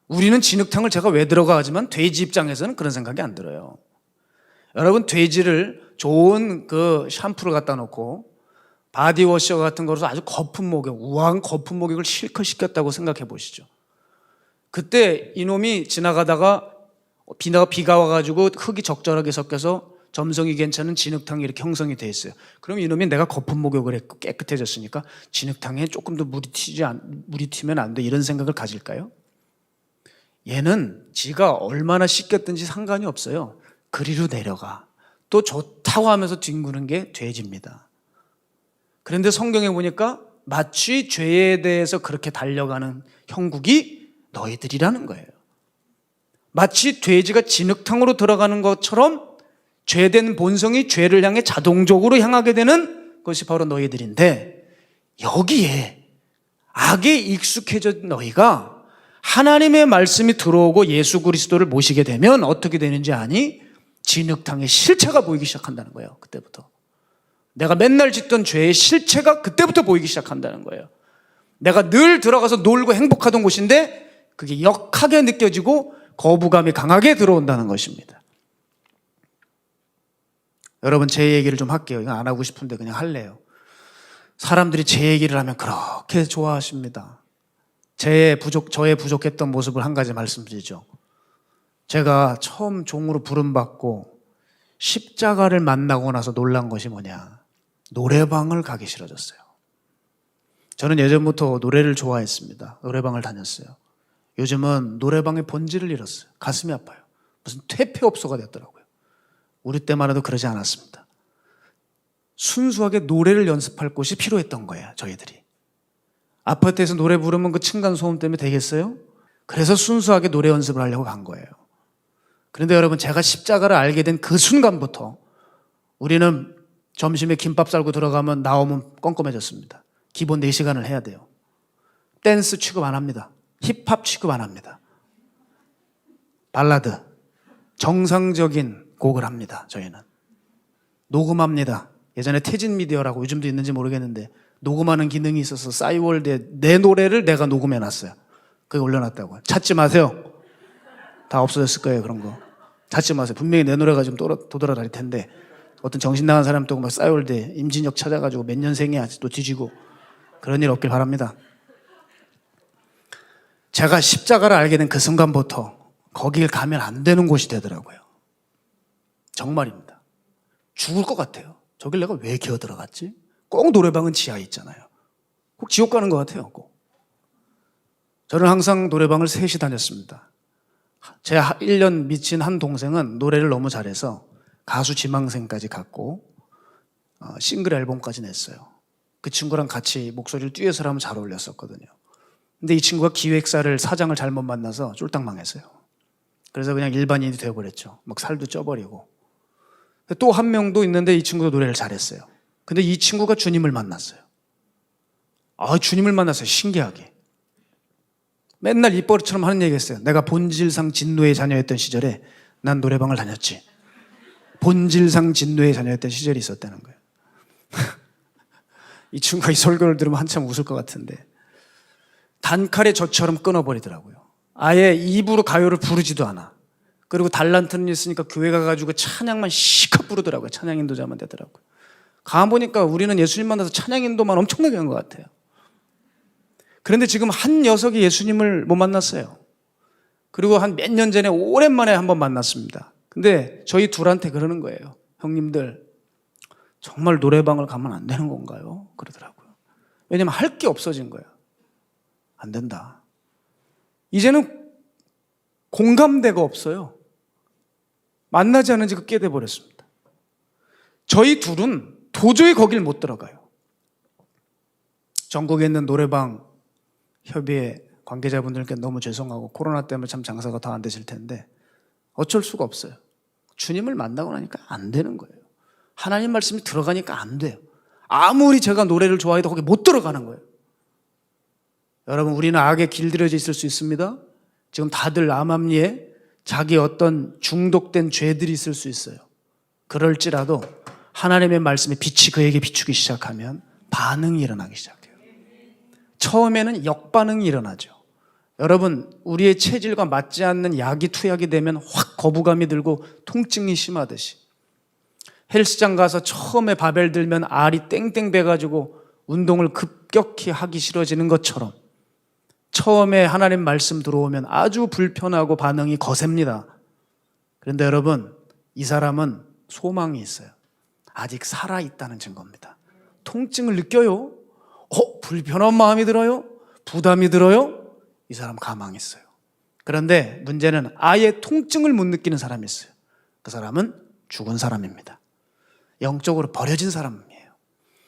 우리는 진흙탕을 제가 왜 들어가 하지만 돼지 입장에서는 그런 생각이 안 들어요. 여러분, 돼지를 좋은 그 샴푸를 갖다 놓고 바디워셔 같은 거로 아주 거품 목욕, 우아한 거품 목욕을 실컷 시켰다고 생각해 보시죠. 그때 이놈이 지나가다가 비가 와가지고 흙이 적절하게 섞여서 점성이 괜찮은 진흙탕이 이렇게 형성이 돼 있어요. 그럼 이놈이 내가 거품 목욕을 했고 깨끗해졌으니까 진흙탕에 조금 더 물이 튀면 안 돼, 이런 생각을 가질까요? 얘는 지가 얼마나 씻겼든지 상관이 없어요. 그리로 내려가. 또 좋다고 하면서 뒹구는 게 돼지입니다. 그런데 성경에 보니까 마치 죄에 대해서 그렇게 달려가는 형국이 너희들이라는 거예요. 마치 돼지가 진흙탕으로 들어가는 것처럼 죄된 본성이 죄를 향해 자동적으로 향하게 되는 것이 바로 너희들인데, 여기에 악에 익숙해진 너희가 하나님의 말씀이 들어오고 예수 그리스도를 모시게 되면 어떻게 되는지 아니? 진흙탕의 실체가 보이기 시작한다는 거예요. 그때부터 내가 맨날 짓던 죄의 실체가 그때부터 보이기 시작한다는 거예요. 내가 늘 들어가서 놀고 행복하던 곳인데 그게 역하게 느껴지고 거부감이 강하게 들어온다는 것입니다. 여러분, 제 얘기를 좀 할게요. 이거 안 하고 싶은데 그냥 할래요. 사람들이 제 얘기를 하면 그렇게 좋아하십니다. 저의 부족했던 모습을 한 가지 말씀드리죠. 제가 처음 종으로 부름받고 십자가를 만나고 나서 놀란 것이 뭐냐? 노래방을 가기 싫어졌어요. 저는 예전부터 노래를 좋아했습니다. 노래방을 다녔어요. 요즘은 노래방의 본질을 잃었어요. 가슴이 아파요. 무슨 퇴폐업소가 됐더라고요. 우리 때만 해도 그러지 않았습니다. 순수하게 노래를 연습할 곳이 필요했던 거예요, 저희들이. 아파트에서 노래 부르면 그 층간소음 때문에 되겠어요? 그래서 순수하게 노래 연습을 하려고 간 거예요. 그런데 여러분, 제가 십자가를 알게 된 그 순간부터 우리는 점심에 김밥 싸고 들어가면 나오면 껌껌해졌습니다. 기본 4시간을 해야 돼요. 댄스 취급 안 합니다. 힙합 취급 안 합니다. 발라드, 정상적인 곡을 합니다. 저희는 녹음합니다. 예전에 태진 미디어라고, 요즘도 있는지 모르겠는데 녹음하는 기능이 있어서 싸이월드에 내 노래를 내가 녹음해놨어요. 그게 올려놨다고. 찾지 마세요. 다 없어졌을 거예요, 그런 거. 찾지 마세요. 분명히 내 노래가 좀 도돌아다닐 텐데 어떤 정신 나간 사람 또 막 싸이월드에 임진혁 찾아가지고 몇 년생이야 또 뒤지고 그런 일 없길 바랍니다. 제가 십자가를 알게 된 그 순간부터 거길 가면 안 되는 곳이 되더라고요. 정말입니다. 죽을 것 같아요. 저길 내가 왜 기어 들어갔지? 꼭 노래방은 지하에 있잖아요. 꼭 지옥 가는 것 같아요. 꼭. 저는 항상 노래방을 3시 다녔습니다. 제 1년 미친 한 동생은 노래를 너무 잘해서 가수 지망생까지 갔고 싱글 앨범까지 냈어요. 그 친구랑 같이 목소리를 듀엣을 하면 잘 어울렸었거든요. 근데 이 친구가 기획사를 사장을 잘못 만나서 쫄딱 망했어요. 그래서 그냥 일반인이 되어버렸죠. 막 살도 쪄버리고. 또 한 명도 있는데 이 친구도 노래를 잘했어요. 근데 이 친구가 주님을 만났어요. 주님을 만났어요. 신기하게. 맨날 입버릇처럼 하는 얘기 했어요. 내가 본질상 진노의 자녀였던 시절에 난 노래방을 다녔지. 본질상 진노의 자녀였던 시절이 있었다는 거예요. 이 친구가 이 설교를 들으면 한참 웃을 것 같은데 단칼에 저처럼 끊어버리더라고요. 아예 입으로 가요를 부르지도 않아. 그리고 달란트는 있으니까 교회 가가지고 찬양만 시컷 부르더라고요. 찬양 인도자만 되더라고요. 가보니까 우리는 예수님 만나서 찬양 인도만 엄청나게 한 것 같아요. 그런데 지금 한 녀석이 예수님을 못 만났어요. 그리고 한 몇 년 전에 오랜만에 한번 만났습니다. 근데 저희 둘한테 그러는 거예요. 형님들, 정말 노래방을 가면 안 되는 건가요? 그러더라고요. 왜냐면 할 게 없어진 거예요. 안 된다. 이제는 공감대가 없어요. 만나지 않은 지가 꽤 돼버렸습니다. 저희 둘은 도저히 거길 못 들어가요. 전국에 있는 노래방 협의회 관계자분들께 너무 죄송하고 코로나 때문에 참 장사가 더 안 되실 텐데 어쩔 수가 없어요. 주님을 만나고 나니까 안 되는 거예요. 하나님 말씀이 들어가니까 안 돼요. 아무리 제가 노래를 좋아해도 거기 못 들어가는 거예요. 여러분, 우리는 악에 길들여져 있을 수 있습니다. 지금 다들 암암리에 자기 어떤 중독된 죄들이 있을 수 있어요. 그럴지라도 하나님의 말씀의 빛이 그에게 비추기 시작하면 반응이 일어나기 시작해요. 처음에는 역반응이 일어나죠. 여러분, 우리의 체질과 맞지 않는 약이 투약이 되면 확 거부감이 들고 통증이 심하듯이, 헬스장 가서 처음에 바벨 들면 알이 땡땡 배가지고 운동을 급격히 하기 싫어지는 것처럼 처음에 하나님 말씀 들어오면 아주 불편하고 반응이 거셉니다. 그런데 여러분, 이 사람은 소망이 있어요. 아직 살아있다는 증거입니다. 통증을 느껴요? 불편한 마음이 들어요? 부담이 들어요? 이 사람 가망했어요. 그런데 문제는 아예 통증을 못 느끼는 사람이 있어요. 그 사람은 죽은 사람입니다. 영적으로 버려진 사람이에요.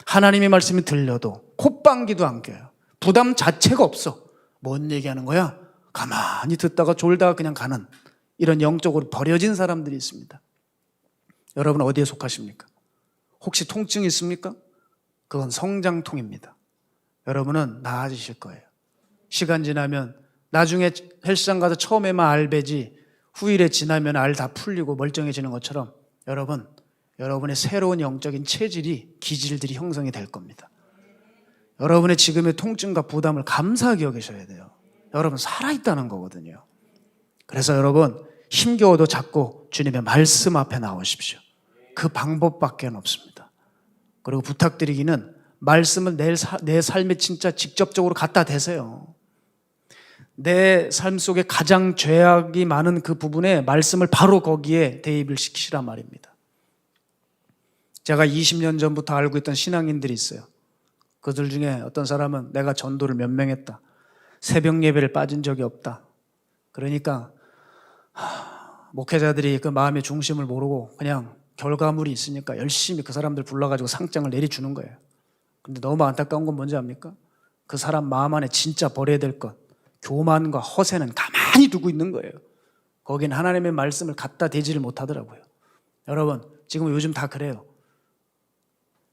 하나님의 말씀이 들려도 콧방귀도 안 껴요. 부담 자체가 없어. 뭔 얘기하는 거야? 가만히 듣다가 졸다가 그냥 가는, 이런 영적으로 버려진 사람들이 있습니다. 여러분 어디에 속하십니까? 혹시 통증이 있습니까? 그건 성장통입니다. 여러분은 나아지실 거예요. 시간 지나면, 나중에 헬스장 가서 처음에만 알 배지 후일에 지나면 알 다 풀리고 멀쩡해지는 것처럼 여러분의 새로운 영적인 체질이, 기질들이 형성이 될 겁니다. 여러분의 지금의 통증과 부담을 감사하게 여기셔야 돼요. 여러분 살아있다는 거거든요. 그래서 여러분 힘겨워도 자꾸 주님의 말씀 앞에 나오십시오. 그 방법밖에 없습니다. 그리고 부탁드리기는 말씀을 내 삶에 진짜 직접적으로 갖다 대세요. 내 삶 속에 가장 죄악이 많은 그 부분에 말씀을 바로 거기에 대입을 시키시란 말입니다. 제가 20년 전부터 알고 있던 신앙인들이 있어요. 그들 중에 어떤 사람은 내가 전도를 몇 명 했다. 새벽 예배를 빠진 적이 없다. 그러니까 목회자들이 그 마음의 중심을 모르고 그냥 결과물이 있으니까 열심히 그 사람들 불러가지고 상장을 내리주는 거예요. 근데 너무 안타까운 건 뭔지 압니까? 그 사람 마음 안에 진짜 버려야 될 것, 교만과 허세는 가만히 두고 있는 거예요. 거긴 하나님의 말씀을 갖다 대지를 못하더라고요. 여러분 지금 요즘 다 그래요.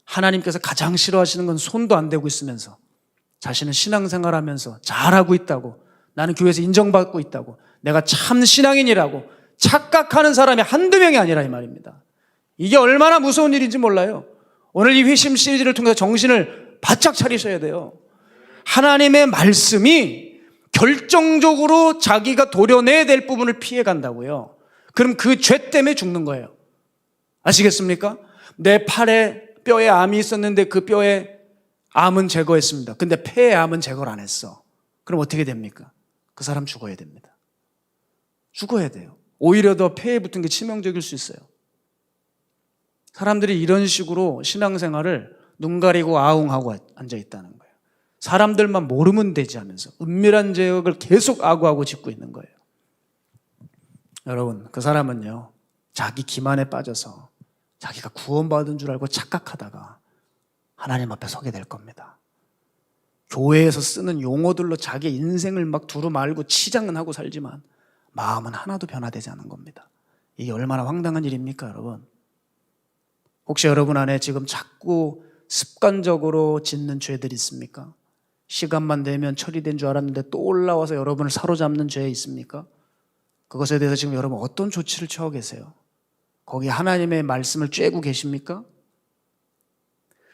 하나님께서 가장 싫어하시는 건 손도 안 대고 있으면서 자신은 신앙생활하면서 잘하고 있다고, 나는 교회에서 인정받고 있다고, 내가 참 신앙인이라고 착각하는 사람이 한두 명이 아니라 이 말입니다. 이게 얼마나 무서운 일인지 몰라요. 오늘 이 회심 시리즈를 통해서 정신을 바짝 차리셔야 돼요. 하나님의 말씀이 결정적으로 자기가 도려내야 될 부분을 피해간다고요. 그럼 그 죄 때문에 죽는 거예요. 아시겠습니까? 내 팔에 뼈에 암이 있었는데 그 뼈에 암은 제거했습니다. 근데 폐의 암은 제거를 안 했어. 그럼 어떻게 됩니까? 그 사람 죽어야 됩니다. 죽어야 돼요. 오히려 더 폐에 붙은 게 치명적일 수 있어요. 사람들이 이런 식으로 신앙생활을 눈 가리고 아웅하고 앉아있다는 거예요. 사람들만 모르면 되지 하면서 은밀한 죄악을 계속 아구아구 짓고 있는 거예요. 여러분 그 사람은요 자기 기만에 빠져서 자기가 구원받은 줄 알고 착각하다가 하나님 앞에 서게 될 겁니다. 교회에서 쓰는 용어들로 자기 인생을 막 두루말고 치장은 하고 살지만 마음은 하나도 변화되지 않은 겁니다. 이게 얼마나 황당한 일입니까 여러분? 혹시 여러분 안에 지금 자꾸 습관적으로 짓는 죄들이 있습니까? 시간만 되면 처리된 줄 알았는데 또 올라와서 여러분을 사로잡는 죄 있습니까? 그것에 대해서 지금 여러분 어떤 조치를 취하고 계세요? 거기 하나님의 말씀을 쬐고 계십니까?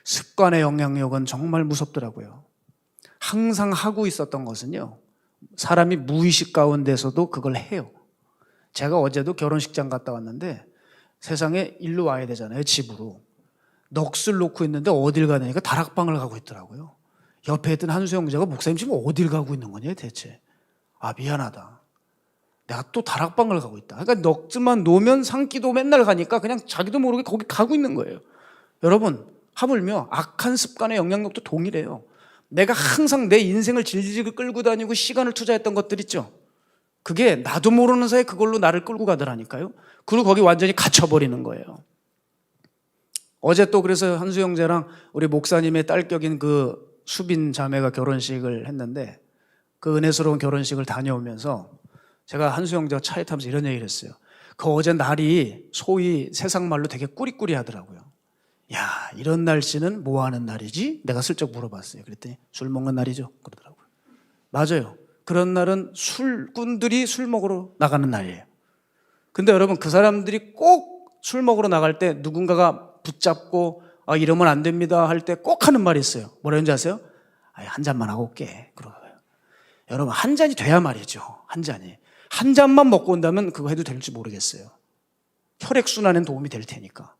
습관의 영향력은 정말 무섭더라고요. 항상 하고 있었던 것은요, 사람이 무의식 가운데서도 그걸 해요. 제가 어제도 결혼식장 갔다 왔는데 세상에 일로 와야 되잖아요, 집으로. 넋을 놓고 있는데 어딜 가냐니까 다락방을 가고 있더라고요. 옆에 있던 한수 형제가 목사님 지금 어딜 가고 있는 거냐 대체. 아 미안하다. 내가 또 다락방을 가고 있다. 그러니까 넋만 놓으면 산기도 맨날 가니까 그냥 자기도 모르게 거기 가고 있는 거예요. 여러분 하물며 악한 습관의 영향력도 동일해요. 내가 항상 내 인생을 질질 끌고 다니고 시간을 투자했던 것들 있죠. 그게 나도 모르는 사이에 그걸로 나를 끌고 가더라니까요. 그리고 거기 완전히 갇혀버리는 거예요. 어제 또 그래서 한수 형제랑 우리 목사님의 딸격인 그 수빈 자매가 결혼식을 했는데 그 은혜스러운 결혼식을 다녀오면서 제가 한수 형제가 차에 타면서 이런 얘기를 했어요. 그 어제 날이 소위 세상 말로 되게 꾸리꾸리 하더라고요. 야, 이런 날씨는 뭐 하는 날이지? 내가 슬쩍 물어봤어요. 그랬더니 술 먹는 날이죠. 그러더라고요. 맞아요. 그런 날은 술꾼들이 술 먹으러 나가는 날이에요. 근데 여러분 그 사람들이 꼭 술 먹으러 나갈 때 누군가가 붙잡고 이러면 안 됩니다 할 때 꼭 하는 말이 있어요. 뭐라는지 아세요? 아이, 한 잔만 하고 올게. 그러고요. 여러분, 한 잔이 돼야 말이죠. 한 잔이. 한 잔만 먹고 온다면 그거 해도 될지 모르겠어요. 혈액순환엔 도움이 될 테니까.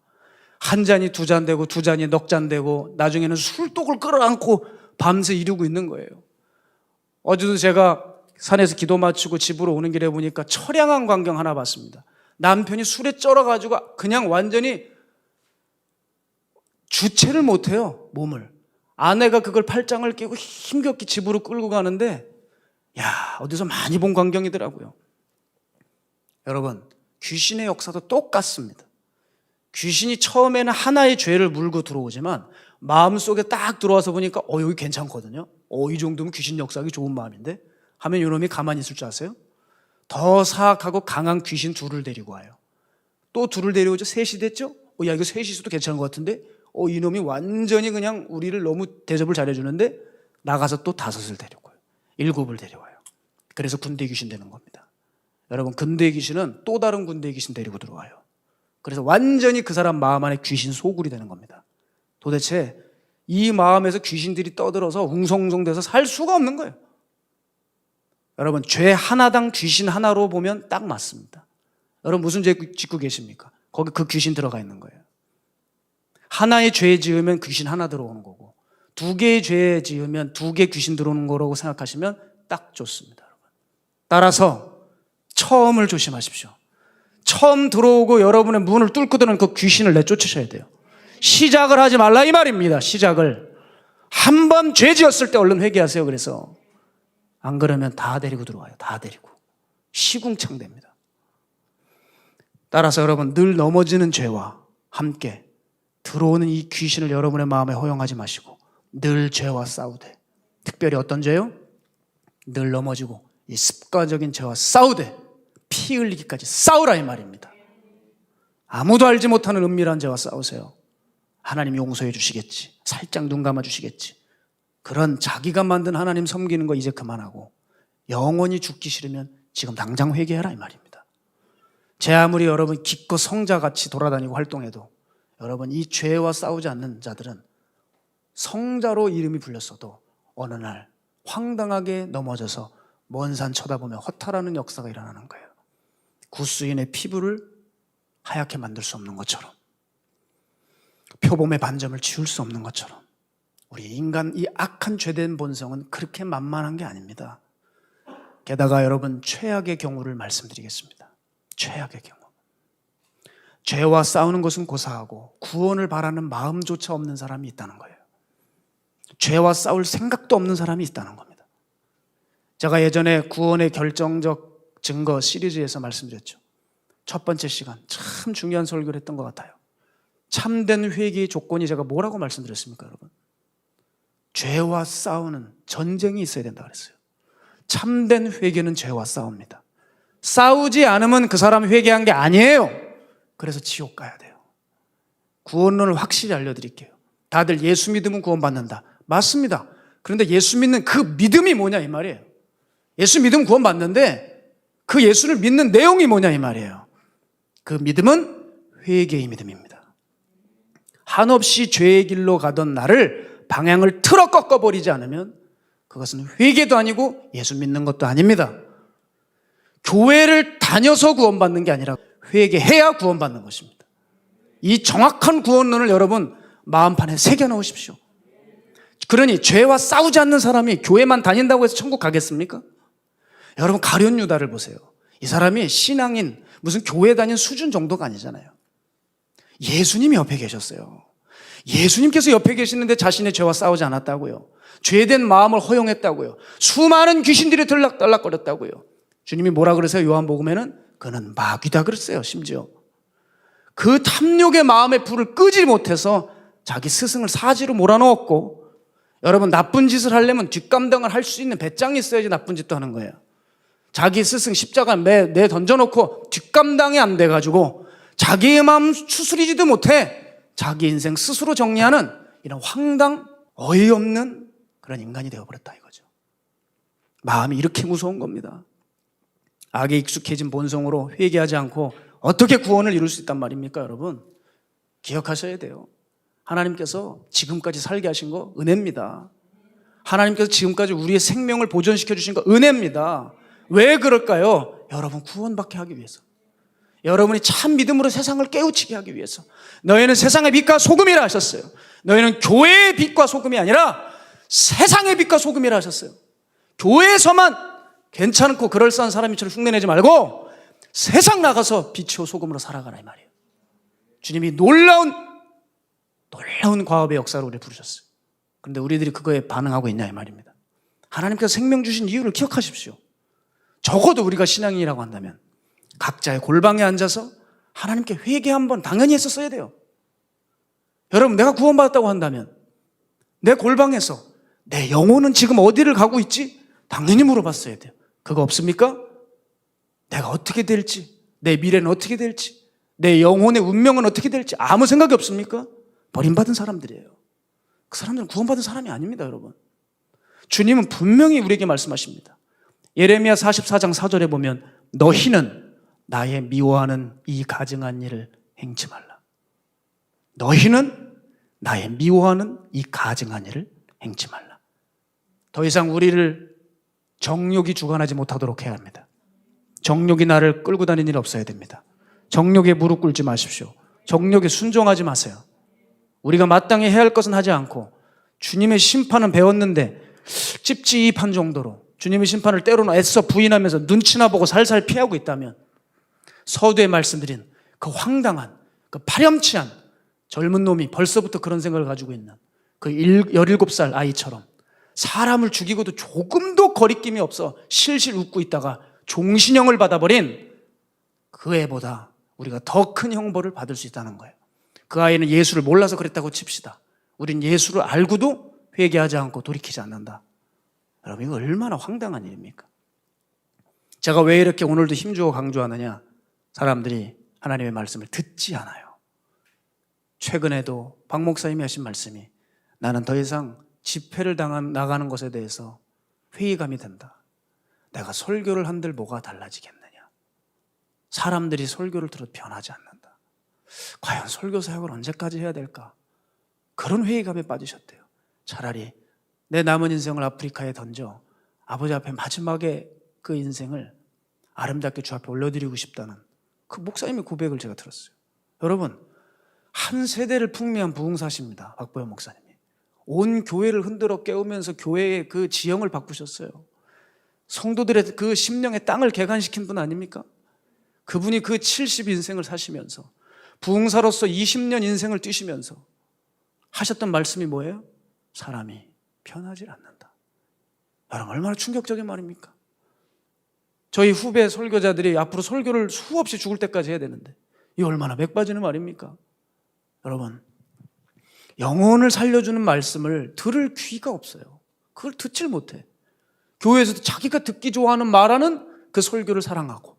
한 잔이 두 잔 되고 두 잔이 넉 잔 되고 나중에는 술독을 끌어안고 밤새 이루고 있는 거예요. 어제도 제가 산에서 기도 마치고 집으로 오는 길에 보니까 처량한 광경 하나 봤습니다. 남편이 술에 쩔어가지고 그냥 완전히 주체를 못해요, 몸을. 아내가 그걸 팔짱을 끼고 힘겹게 집으로 끌고 가는데, 야, 어디서 많이 본 광경이더라고요. 여러분, 귀신의 역사도 똑같습니다. 귀신이 처음에는 하나의 죄를 물고 들어오지만 마음속에 딱 들어와서 보니까 여기 괜찮거든요. 이 정도면 귀신 역사하기 좋은 마음인데 하면 이놈이 가만히 있을 줄 아세요? 더 사악하고 강한 귀신 둘을 데리고 와요. 또 둘을 데려오죠. 셋이 됐죠? 야, 이거 셋이 있어도 괜찮은 것 같은데 이놈이 완전히 그냥 우리를 너무 대접을 잘해주는데 나가서 또 다섯을 데리고요. 일곱을 데려와요. 그래서 군대 귀신 되는 겁니다. 여러분, 군대 귀신은 또 다른 군대 귀신 데리고 들어와요. 그래서 완전히 그 사람 마음 안에 귀신 소굴이 되는 겁니다. 도대체 이 마음에서 귀신들이 떠들어서 웅성웅성돼서 살 수가 없는 거예요. 여러분, 죄 하나당 귀신 하나로 보면 딱 맞습니다. 여러분, 무슨 죄 짓고 계십니까? 거기 그 귀신 들어가 있는 거예요. 하나의 죄 지으면 귀신 하나 들어오는 거고, 두 개의 죄 지으면 두 개 귀신 들어오는 거라고 생각하시면 딱 좋습니다. 여러분. 따라서 처음을 조심하십시오. 처음 들어오고 여러분의 문을 뚫고 드는 그 귀신을 내쫓으셔야 돼요. 시작을 하지 말라 이 말입니다. 시작을. 한 번 죄 지었을 때 얼른 회개하세요. 그래서 안 그러면 다 데리고 들어와요. 다 데리고. 시궁창 됩니다. 따라서 여러분, 늘 넘어지는 죄와 함께 들어오는 이 귀신을 여러분의 마음에 허용하지 마시고 늘 죄와 싸우되, 특별히 어떤 죄요? 늘 넘어지고 이 습관적인 죄와 싸우되 피 흘리기까지 싸우라 이 말입니다. 아무도 알지 못하는 은밀한 죄와 싸우세요. 하나님 용서해 주시겠지. 살짝 눈 감아 주시겠지. 그런 자기가 만든 하나님 섬기는 거 이제 그만하고 영원히 죽기 싫으면 지금 당장 회개해라 이 말입니다. 제 아무리 여러분 기껏 성자같이 돌아다니고 활동해도 여러분, 이 죄와 싸우지 않는 자들은 성자로 이름이 불렸어도 어느 날 황당하게 넘어져서 먼 산 쳐다보며 허탈하는 역사가 일어나는 거예요. 구스인의 피부를 하얗게 만들 수 없는 것처럼, 표범의 반점을 지울 수 없는 것처럼 우리 인간 이 악한 죄된 본성은 그렇게 만만한 게 아닙니다. 게다가 여러분, 최악의 경우를 말씀드리겠습니다. 최악의 경우. 죄와 싸우는 것은 고사하고 구원을 바라는 마음조차 없는 사람이 있다는 거예요. 죄와 싸울 생각도 없는 사람이 있다는 겁니다. 제가 예전에 구원의 결정적 증거 시리즈에서 말씀드렸죠. 첫 번째 시간 참 중요한 설교를 했던 것 같아요. 참된 회개의 조건이 제가 뭐라고 말씀드렸습니까, 여러분? 죄와 싸우는 전쟁이 있어야 된다 그랬어요. 참된 회개는 죄와 싸웁니다. 싸우지 않으면 그 사람 회개한 게 아니에요. 그래서 지옥 가야 돼요. 구원론을 확실히 알려드릴게요. 다들 예수 믿으면 구원받는다. 맞습니다. 그런데 예수 믿는 그 믿음이 뭐냐 이 말이에요. 예수 믿으면 구원받는데 그 예수를 믿는 내용이 뭐냐 이 말이에요. 그 믿음은 회개의 믿음입니다. 한없이 죄의 길로 가던 나를 방향을 틀어 꺾어버리지 않으면 그것은 회개도 아니고 예수 믿는 것도 아닙니다. 교회를 다녀서 구원받는 게 아니라 회개해야 구원받는 것입니다. 이 정확한 구원론을 여러분 마음판에 새겨놓으십시오. 그러니 죄와 싸우지 않는 사람이 교회만 다닌다고 해서 천국 가겠습니까? 여러분, 가룟 유다를 보세요. 이 사람이 신앙인 무슨 교회 다닌 수준 정도가 아니잖아요. 예수님이 옆에 계셨어요. 예수님께서 옆에 계시는데 자신의 죄와 싸우지 않았다고요. 죄된 마음을 허용했다고요. 수많은 귀신들이 들락달락거렸다고요. 주님이 뭐라 그러세요? 요한복음에는 그는 마귀다 그랬어요. 심지어 그 탐욕의 마음의 불을 끄지 못해서 자기 스승을 사지로 몰아넣었고, 여러분, 나쁜 짓을 하려면 뒷감당을 할 수 있는 배짱이 있어야지 나쁜 짓도 하는 거예요. 자기 스승 십자가 내 던져놓고 뒷감당이 안 돼가지고 자기의 마음 추스리지도 못해 자기 인생 스스로 정리하는 이런 황당 어이없는 그런 인간이 되어버렸다 이거죠. 마음이 이렇게 무서운 겁니다. 악에 익숙해진 본성으로 회개하지 않고 어떻게 구원을 이룰 수 있단 말입니까, 여러분? 기억하셔야 돼요. 하나님께서 지금까지 살게 하신 거 은혜입니다. 하나님께서 지금까지 우리의 생명을 보존시켜 주신 거 은혜입니다. 왜 그럴까요? 여러분 구원받게 하기 위해서. 여러분이 참 믿음으로 세상을 깨우치게 하기 위해서. 너희는 세상의 빛과 소금이라 하셨어요. 너희는 교회의 빛과 소금이 아니라 세상의 빛과 소금이라 하셨어요. 교회에서만 괜찮고 그럴싸한 사람처럼 흉내내지 말고 세상 나가서 빛이요 소금으로 살아가라 이 말이에요. 주님이 놀라운 과업의 역사로 우리를 부르셨어요. 그런데 우리들이 그거에 반응하고 있냐 이 말입니다. 하나님께서 생명 주신 이유를 기억하십시오. 적어도 우리가 신앙인이라고 한다면 각자의 골방에 앉아서 하나님께 회개 한번 당연히 했었어야 돼요. 여러분, 내가 구원받았다고 한다면 내 골방에서 내 영혼은 지금 어디를 가고 있지? 당연히 물어봤어야 돼요. 그거 없습니까? 내가 어떻게 될지, 내 미래는 어떻게 될지, 내 영혼의 운명은 어떻게 될지 아무 생각이 없습니까? 버림받은 사람들이에요. 그 사람들은 구원받은 사람이 아닙니다, 여러분. 주님은 분명히 우리에게 말씀하십니다. 예레미야 44장 4절에 보면 너희는 나의 미워하는 이 가증한 일을 행치 말라. 너희는 나의 미워하는 이 가증한 일을 행치 말라. 더 이상 우리를 정욕이 주관하지 못하도록 해야 합니다. 정욕이 나를 끌고 다니는 일 없어야 됩니다. 정욕에 무릎 꿇지 마십시오. 정욕에 순종하지 마세요. 우리가 마땅히 해야 할 것은 하지 않고 주님의 심판은 배웠는데 찝찝한 정도로 주님의 심판을 때로는 애써 부인하면서 눈치나 보고 살살 피하고 있다면 서두에 말씀드린 그 황당한, 그 파렴치한 젊은 놈이 벌써부터 그런 생각을 가지고 있는 그 17살 아이처럼 사람을 죽이고도 조금도 거리낌이 없어 실실 웃고 있다가 종신형을 받아버린 그 애보다 우리가 더 큰 형벌을 받을 수 있다는 거예요. 그 아이는 예수를 몰라서 그랬다고 칩시다. 우린 예수를 알고도 회개하지 않고 돌이키지 않는다. 여러분, 이거 얼마나 황당한 일입니까? 제가 왜 이렇게 오늘도 힘주어 강조하느냐? 사람들이 하나님의 말씀을 듣지 않아요. 최근에도 박 목사님이 하신 말씀이 나는 더 이상 집회를 나가는 것에 대해서 회의감이 든다. 내가 설교를 한들 뭐가 달라지겠느냐? 사람들이 설교를 들어도 변하지 않는다. 과연 설교 사역을 언제까지 해야 될까? 그런 회의감에 빠지셨대요. 차라리 내 남은 인생을 아프리카에 던져 아버지 앞에 마지막에 그 인생을 아름답게 주 앞에 올려드리고 싶다는 그 목사님의 고백을 제가 들었어요. 여러분, 한 세대를 풍미한 부흥사십니다. 박보영 목사님이. 온 교회를 흔들어 깨우면서 교회의 그 지형을 바꾸셨어요. 성도들의 그 심령의 땅을 개간시킨 분 아닙니까? 그분이 그 70인생을 사시면서 부흥사로서 20년 인생을 뛰시면서 하셨던 말씀이 뭐예요? 사람이 변하지 않는다. 여러분, 얼마나 충격적인 말입니까? 저희 후배 설교자들이 앞으로 설교를 수없이 죽을 때까지 해야 되는데 이 얼마나 맥 빠지는 말입니까? 여러분, 영혼을 살려주는 말씀을 들을 귀가 없어요. 그걸 듣질 못해. 교회에서도 자기가 듣기 좋아하는 말하는 그 설교를 사랑하고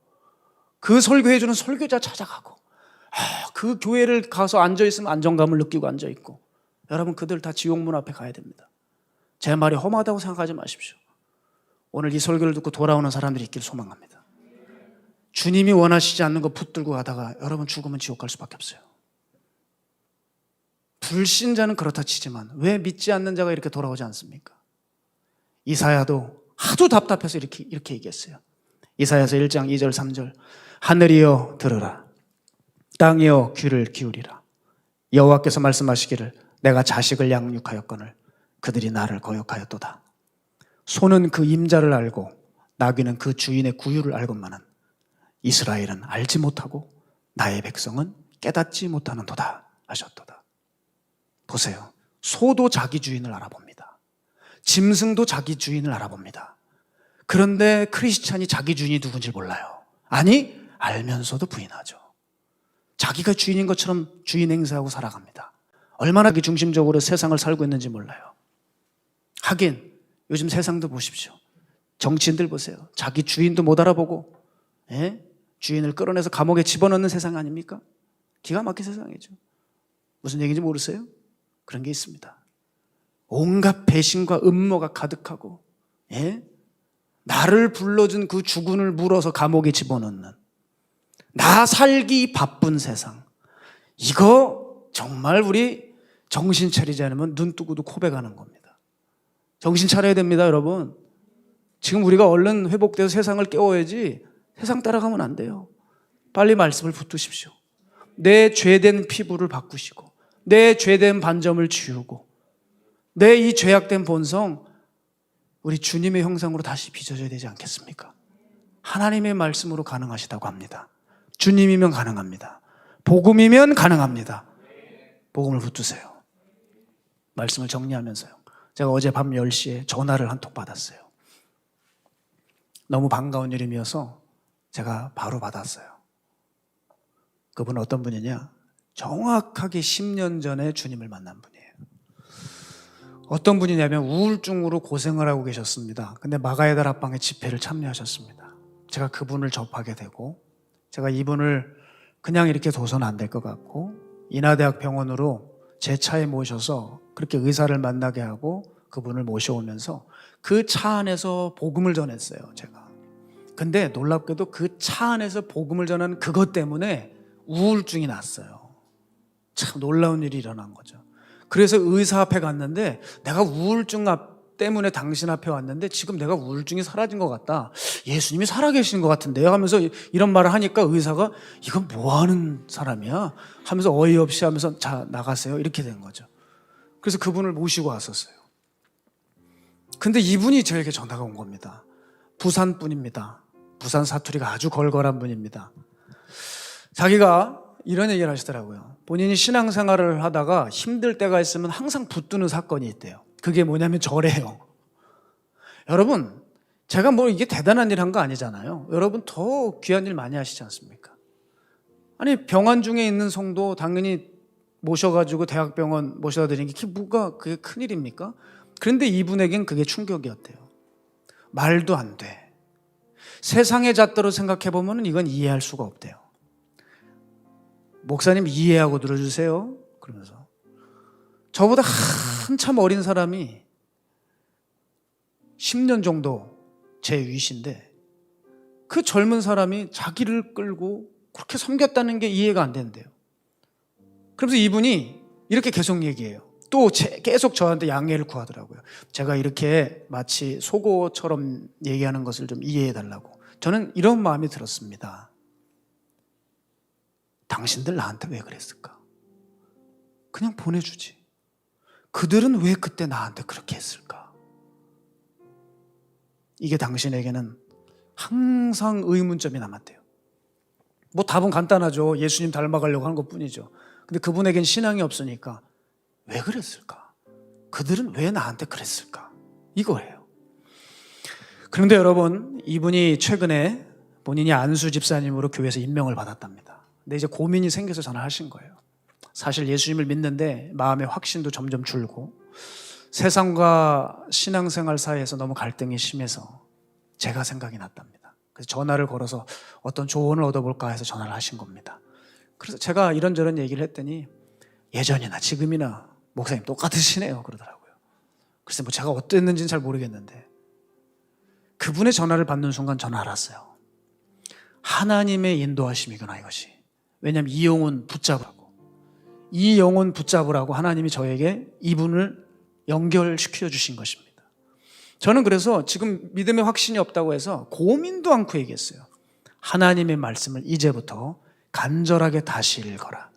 그 설교해주는 설교자 찾아가고 그 교회를 가서 앉아있으면 안정감을 느끼고 앉아있고 여러분, 그들 다 지옥문 앞에 가야 됩니다. 제 말이 험하다고 생각하지 마십시오. 오늘 이 설교를 듣고 돌아오는 사람들이 있길 소망합니다. 주님이 원하시지 않는 거 붙들고 가다가 여러분 죽으면 지옥 갈 수밖에 없어요. 불신자는 그렇다 치지만 왜 믿지 않는 자가 이렇게 돌아오지 않습니까? 이사야도 하도 답답해서 이렇게 얘기했어요. 이사야서 1장 2절 3절 하늘이여 들으라, 땅이여 귀를 기울이라. 여호와께서 말씀하시기를 내가 자식을 양육하였거늘 그들이 나를 거역하였도다. 소는 그 임자를 알고 나귀는 그 주인의 구유를 알건만은 이스라엘은 알지 못하고 나의 백성은 깨닫지 못하는도다 하셨도다. 보세요. 소도 자기 주인을 알아봅니다. 짐승도 자기 주인을 알아봅니다. 그런데 크리스찬이 자기 주인이 누군지 몰라요. 아니, 알면서도 부인하죠. 자기가 주인인 것처럼 주인 행세하고 살아갑니다. 얼마나 자기 중심적으로 세상을 살고 있는지 몰라요. 하긴 요즘 세상도 보십시오. 정치인들 보세요. 자기 주인도 못 알아보고 주인을 끌어내서 감옥에 집어넣는 세상 아닙니까? 기가 막힌 세상이죠. 무슨 얘기인지 모르세요? 그런 게 있습니다. 온갖 배신과 음모가 가득하고 나를 불러준 그 주군을 물어서 감옥에 집어넣는 나 살기 바쁜 세상. 이거 정말 우리 정신 차리지 않으면 눈 뜨고도 코베가는 겁니다. 정신 차려야 됩니다, 여러분. 지금 우리가 얼른 회복돼서 세상을 깨워야지 세상 따라가면 안 돼요. 빨리 말씀을 붙드십시오. 내 죄된 피부를 바꾸시고 내 죄된 반점을 지우고 내 이 죄악된 본성 우리 주님의 형상으로 다시 빚어져야 되지 않겠습니까? 하나님의 말씀으로 가능하시다고 합니다. 주님이면 가능합니다. 복음이면 가능합니다. 복음을 붙드세요. 말씀을 정리하면서요. 제가 어제 밤 10시에 전화를 한 통 받았어요. 너무 반가운 일임이어서 제가 바로 받았어요. 그분은 어떤 분이냐? 정확하게 10년 전에 주님을 만난 분이에요. 어떤 분이냐면 우울증으로 고생을 하고 계셨습니다. 근데 마가의 달 합방의 집회를 참여하셨습니다. 제가 그분을 접하게 되고 제가 이분을 그냥 이렇게 둬서는 안 될 것 같고 인하대학 병원으로 제 차에 모셔서 그렇게 의사를 만나게 하고 그분을 모셔오면서 그 차 안에서 복음을 전했어요, 제가. 근데 놀랍게도 그 차 안에서 복음을 전하는 그것 때문에 우울증이 났어요. 참 놀라운 일이 일어난 거죠. 그래서 의사 앞에 갔는데 내가 우울증 때문에 당신 앞에 왔는데 지금 내가 우울증이 사라진 것 같다. 예수님이 살아계신 것 같은데요 하면서 이런 말을 하니까 의사가 이건 뭐 하는 사람이야? 하면서 어이없이 하면서 자 나가세요 이렇게 된 거죠. 그래서 그분을 모시고 왔었어요. 근데 이분이 저에게 전화가 온 겁니다. 부산 분입니다. 부산 사투리가 아주 걸걸한 분입니다. 자기가 이런 얘기를 하시더라고요. 본인이 신앙생활을 하다가 힘들 때가 있으면 항상 붙드는 사건이 있대요. 그게 뭐냐면 저래요. 여러분, 제가 뭐 이게 대단한 일 한 거 아니잖아요. 여러분 더 귀한 일 많이 하시지 않습니까? 아니 병원 중에 있는 성도 당연히 모셔가지고 대학병원 모셔다 드리는 게 그게 큰일입니까? 그런데 이분에겐 그게 충격이었대요. 말도 안 돼. 세상의 잣대로 생각해보면 이건 이해할 수가 없대요. 목사님 이해하고 들어주세요. 그러면서 저보다 한참 어린 사람이 10년 정도 제 위신데 그 젊은 사람이 자기를 끌고 그렇게 섬겼다는 게 이해가 안 된대요. 그러면서 이분이 이렇게 계속 얘기해요. 또 계속 저한테 양해를 구하더라고요. 제가 이렇게 마치 속어처럼 얘기하는 것을 좀 이해해 달라고. 저는 이런 마음이 들었습니다. 당신들 나한테 왜 그랬을까? 그냥 보내주지. 그들은 왜 그때 나한테 그렇게 했을까? 이게 당신에게는 항상 의문점이 남았대요. 뭐 답은 간단하죠. 예수님 닮아가려고 하는 것뿐이죠. 근데 그분에겐 신앙이 없으니까 왜 그랬을까? 그들은 왜 나한테 그랬을까? 이거예요. 그런데 여러분, 이분이 최근에 본인이 안수 집사님으로 교회에서 임명을 받았답니다. 근데 이제 고민이 생겨서 전화하신 거예요. 사실 예수님을 믿는데 마음의 확신도 점점 줄고 세상과 신앙생활 사이에서 너무 갈등이 심해서 제가 생각이 났답니다. 그래서 전화를 걸어서 어떤 조언을 얻어볼까 해서 전화를 하신 겁니다. 그래서 제가 이런저런 얘기를 했더니 예전이나 지금이나 목사님 똑같으시네요 그러더라고요. 그래서 뭐 제가 어땠는지는 잘 모르겠는데 그분의 전화를 받는 순간 저는 알았어요. 하나님의 인도하심이구나 이것이. 왜냐하면 이 영혼 붙잡으라고 하나님이 저에게 이분을 연결시켜 주신 것입니다. 저는 그래서 지금 믿음의 확신이 없다고 해서 고민도 않고 얘기했어요. 하나님의 말씀을 이제부터 간절하게 다시 읽어라.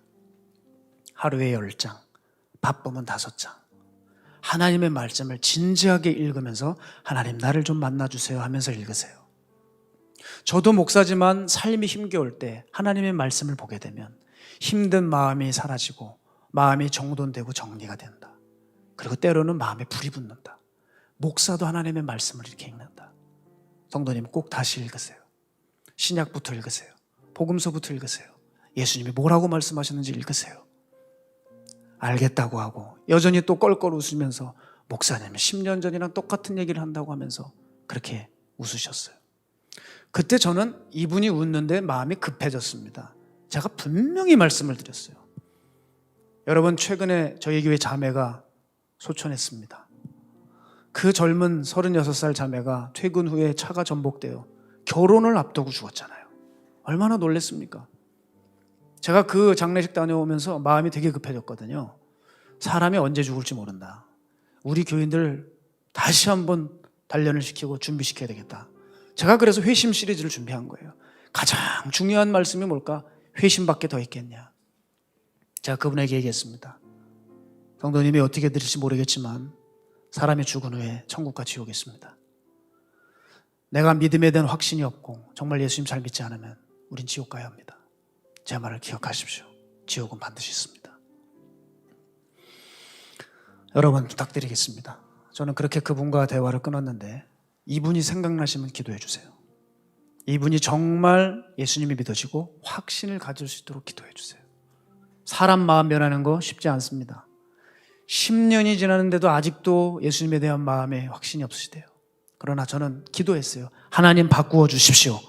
하루에 10장, 바쁘면 5장. 하나님의 말씀을 진지하게 읽으면서 하나님 나를 좀 만나주세요 하면서 읽으세요. 저도 목사지만 삶이 힘겨울 때 하나님의 말씀을 보게 되면 힘든 마음이 사라지고 마음이 정돈되고 정리가 된다. 그리고 때로는 마음에 불이 붙는다. 목사도 하나님의 말씀을 이렇게 읽는다. 성도님 꼭 다시 읽으세요. 신약부터 읽으세요. 복음서부터 읽으세요. 예수님이 뭐라고 말씀하셨는지 읽으세요. 알겠다고 하고 여전히 또 껄껄 웃으면서 목사님은 10년 전이랑 똑같은 얘기를 한다고 하면서 그렇게 웃으셨어요. 그때 저는 이분이 웃는데 마음이 급해졌습니다. 제가 분명히 말씀을 드렸어요. 여러분 최근에 저희 교회 자매가 소천했습니다. 그 젊은 36살 자매가 퇴근 후에 차가 전복되어 결혼을 앞두고 죽었잖아요. 얼마나 놀랐습니까? 제가 그 장례식 다녀오면서 마음이 되게 급해졌거든요. 사람이 언제 죽을지 모른다. 우리 교인들 다시 한번 단련을 시키고 준비시켜야 되겠다. 제가 그래서 회심 시리즈를 준비한 거예요. 가장 중요한 말씀이 뭘까? 회심밖에 더 있겠냐. 제가 그분에게 얘기했습니다. 성도님이 어떻게 들을지 모르겠지만 사람이 죽은 후에 천국과 지옥이 있습니다. 내가 믿음에 대한 확신이 없고 정말 예수님 잘 믿지 않으면 우린 지옥 가야 합니다. 제 말을 기억하십시오. 지옥은 반드시 있습니다. 여러분 부탁드리겠습니다. 저는 그렇게 그분과 대화를 끊었는데 이분이 생각나시면 기도해 주세요. 이분이 정말 예수님이 믿어지고 확신을 가질 수 있도록 기도해 주세요. 사람 마음 변하는 거 쉽지 않습니다. 10년이 지났는데도 아직도 예수님에 대한 마음에 확신이 없으시대요. 그러나 저는 기도했어요. 하나님 바꾸어 주십시오.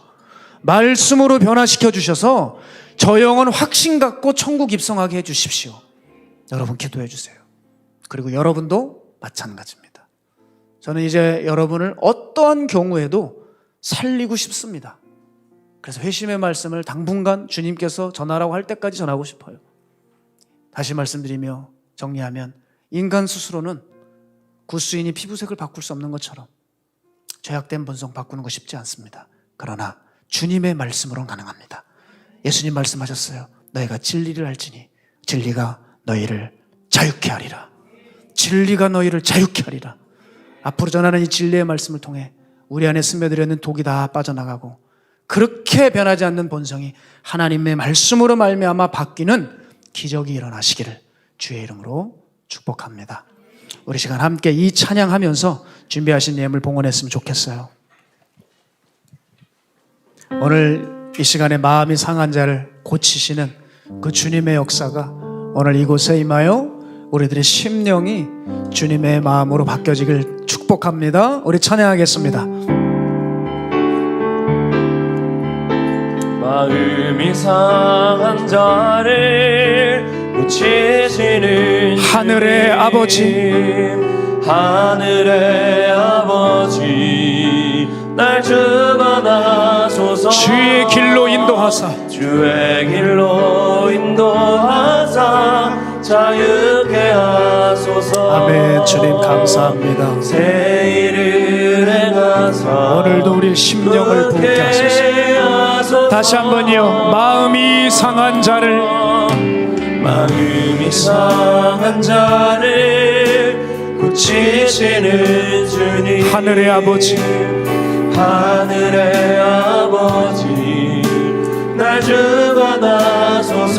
말씀으로 변화시켜 주셔서 저 영혼 확신 갖고 천국 입성하게 해 주십시오. 여러분 기도해 주세요. 그리고 여러분도 마찬가지입니다. 저는 이제 여러분을 어떠한 경우에도 살리고 싶습니다. 그래서 회심의 말씀을 당분간 주님께서 전하라고 할 때까지 전하고 싶어요. 다시 말씀드리며 정리하면 인간 스스로는 구스인이 피부색을 바꿀 수 없는 것처럼 죄악된 본성 바꾸는 거 쉽지 않습니다. 그러나 주님의 말씀으로는 가능합니다. 예수님 말씀하셨어요. 너희가 진리를 알지니 진리가 너희를 자유케 하리라. 진리가 너희를 자유케 하리라. 앞으로 전하는 이 진리의 말씀을 통해 우리 안에 스며들어있는 독이 다 빠져나가고 그렇게 변하지 않는 본성이 하나님의 말씀으로 말미암아 바뀌는 기적이 일어나시기를 주의 이름으로 축복합니다. 우리 시간 함께 이 찬양하면서 준비하신 예물 봉헌했으면 좋겠어요. 오늘 이 시간에 마음이 상한 자를 고치시는 그 주님의 역사가 오늘 이곳에 임하여 우리들의 심령이 주님의 마음으로 바뀌어지길 축복합니다. 우리 찬양하겠습니다. 마음이 상한 자를 고치시는 하늘의 아버지, 하늘의 아버지 날 주관하소서. 주의 길로 인도하사 주의 길로 인도하사 자유케 하소서. 아멘. 주님 감사합니다. 새 일을 행하사 오늘도 우리 심령을 부게 하소서. 다시 한번요. 마음이 상한 자를, 마음이 상한 자를 고치시는 주님, 하늘의 아버지, 하늘의 아버지 날 주관하소서.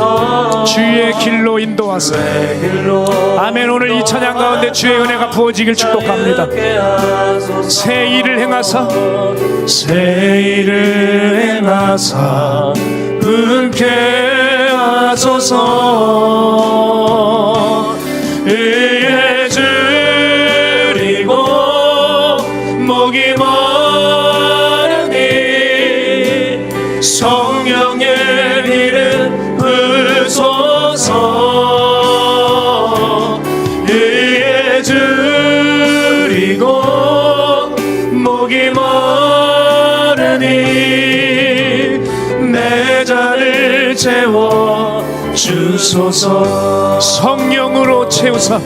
주의 길로 인도하사. 주의 길로 아멘. 오늘 이 찬양 가운데 주의 은혜가 부어지길 축복합니다. 새 일을 행하사, 새 일을 행하사 분케 하소서. 의에 줄이고 목이 마르니 성령의 일을 부소서. 의에 줄이고 목이 마르니 내 잔을 채워 주소서. 성령으로 채우사,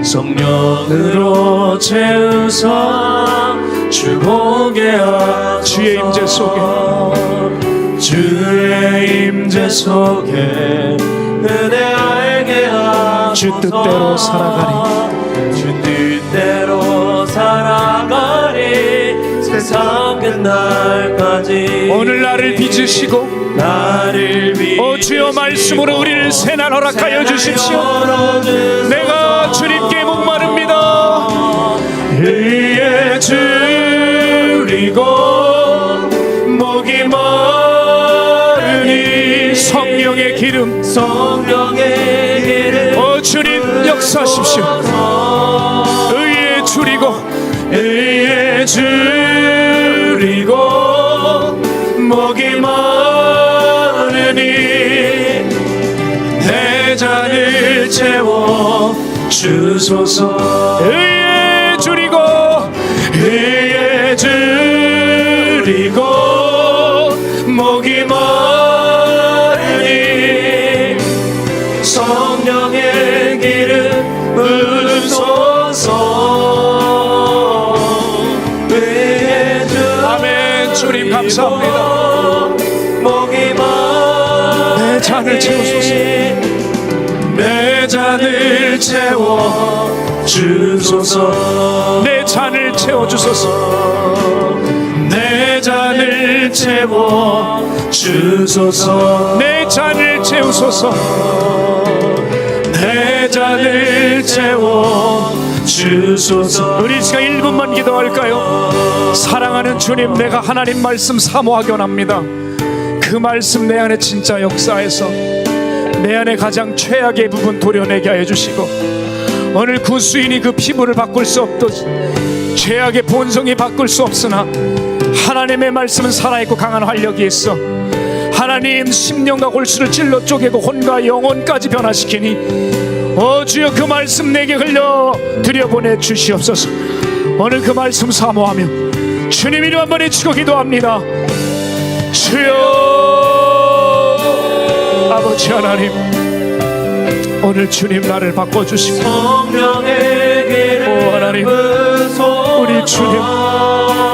성령으로 채우사 주보게 하소서. 주의 임재 속에, 주의 임재 속에 은혜 알게 하소서. 주 뜻대로 살아가리, 주 뜻대로 살아가리. 세상 끝날까지 오늘 나를 빚으시고 나를 오 주여 말씀으로 우리를 새날 허락하여 주십시오. 내가 주님께 목마릅니다. 의에 줄이고 목이 마르니 성령의 기름, 성령의 기름 오 주님 역사하십시오. 의에 줄이고, 의에 줄이고 목이 마르니 내 잔을 채워 주소서. 의에 줄이고, 의에 줄이고 목이 마르니 성령의 기름 부소서. 감사합니다. 목이 내 잔을 채우소서. 내 잔을 채워 주소서. 내 잔을 채워주소서. 내 잔을 채워 주소서. 내 잔을 채우소서. 내 잔을 채워 주소서. 우리 시간 1분만 기도할까요? 사랑하는 주님, 내가 하나님 말씀 사모하기 원합니다. 그 말씀 내 안에 진짜 역사해서 내 안에 가장 최악의 부분 도려내게 하여 주시고, 오늘 구수인이 그 피부를 바꿀 수 없듯 죄악의 본성이 바꿀 수 없으나 하나님의 말씀은 살아있고 강한 활력이 있어 하나님 심령과 골수를 찔러 쪼개고 혼과 영혼까지 변화시키니 주여 그 말씀 내게 흘려 들여보내 주시옵소서. 오늘 그 말씀 사모하며 주님 이름 한번 외치고 기도합니다. 주여 아버지 하나님, 오늘 주님 나를 바꿔주시고, 성령의 길을 오 하나님, 우리 주님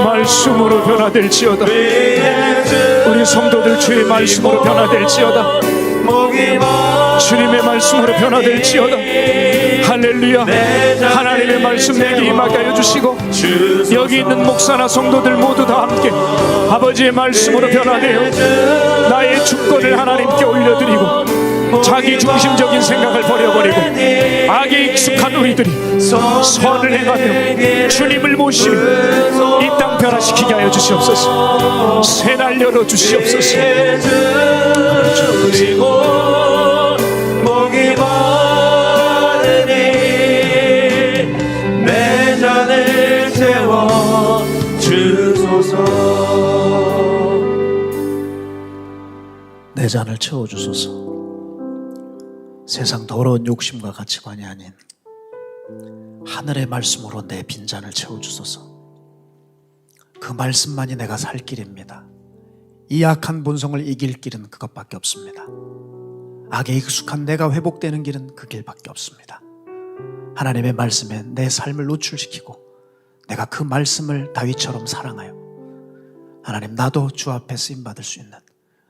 말씀으로 변화될지어다. 우리 성도들 주의 말씀으로 변화될지어다. 주님의 말씀으로 변화될지어다. 할렐루야. 하나님의 말씀 내게 임하게 하여 주시고, 여기 있는 목사나 성도들 모두 다 함께 아버지의 말씀으로 변화되어 나의 주권을 하나님께 올려드리고, 자기 중심적인 생각을 버려버리고 악에 익숙한 우리들이 선을 행하며 주님을 모시며 이 땅 변화시키게 하여 주시옵소서. 새날 열어 주시옵소서. 그리고 목이 마르니 내 잔을 채워 주소서. 내 잔을 채워주소서. 세상 더러운 욕심과 가치관이 아닌 하늘의 말씀으로 내 빈잔을 채워주소서. 그 말씀만이 내가 살 길입니다. 이 악한 본성을 이길 길은 그것밖에 없습니다. 악에 익숙한 내가 회복되는 길은 그 길밖에 없습니다. 하나님의 말씀에 내 삶을 노출시키고 내가 그 말씀을 다윗처럼 사랑하여 하나님 나도 주 앞에 쓰임받을 수 있는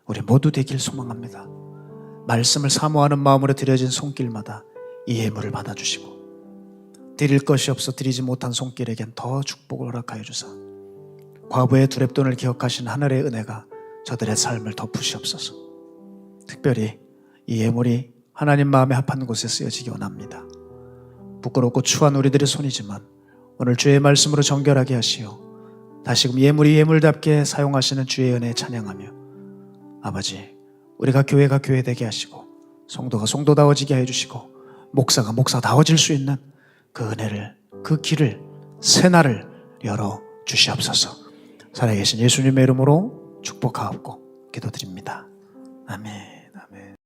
우리 모두 되길 소망합니다. 말씀을 사모하는 마음으로 드려진 손길마다 이 예물을 받아주시고, 드릴 것이 없어 드리지 못한 손길에겐 더 축복을 허락하여 주사 과부의 두렙돈을 기억하신 하늘의 은혜가 저들의 삶을 덮으시옵소서. 특별히 이 예물이 하나님 마음에 합한 곳에 쓰여지기 원합니다. 부끄럽고 추한 우리들의 손이지만 오늘 주의 말씀으로 정결하게 하시어 다시금 예물이 예물답게 사용하시는 주의 은혜에 찬양하며, 아버지 우리가 교회가 교회되게 하시고 성도가 성도다워지게 해주시고 목사가 목사다워질 수 있는 그 은혜를, 그 길을, 새날을 열어 주시옵소서. 살아계신 예수님의 이름으로 축복하옵고 기도드립니다. 아멘.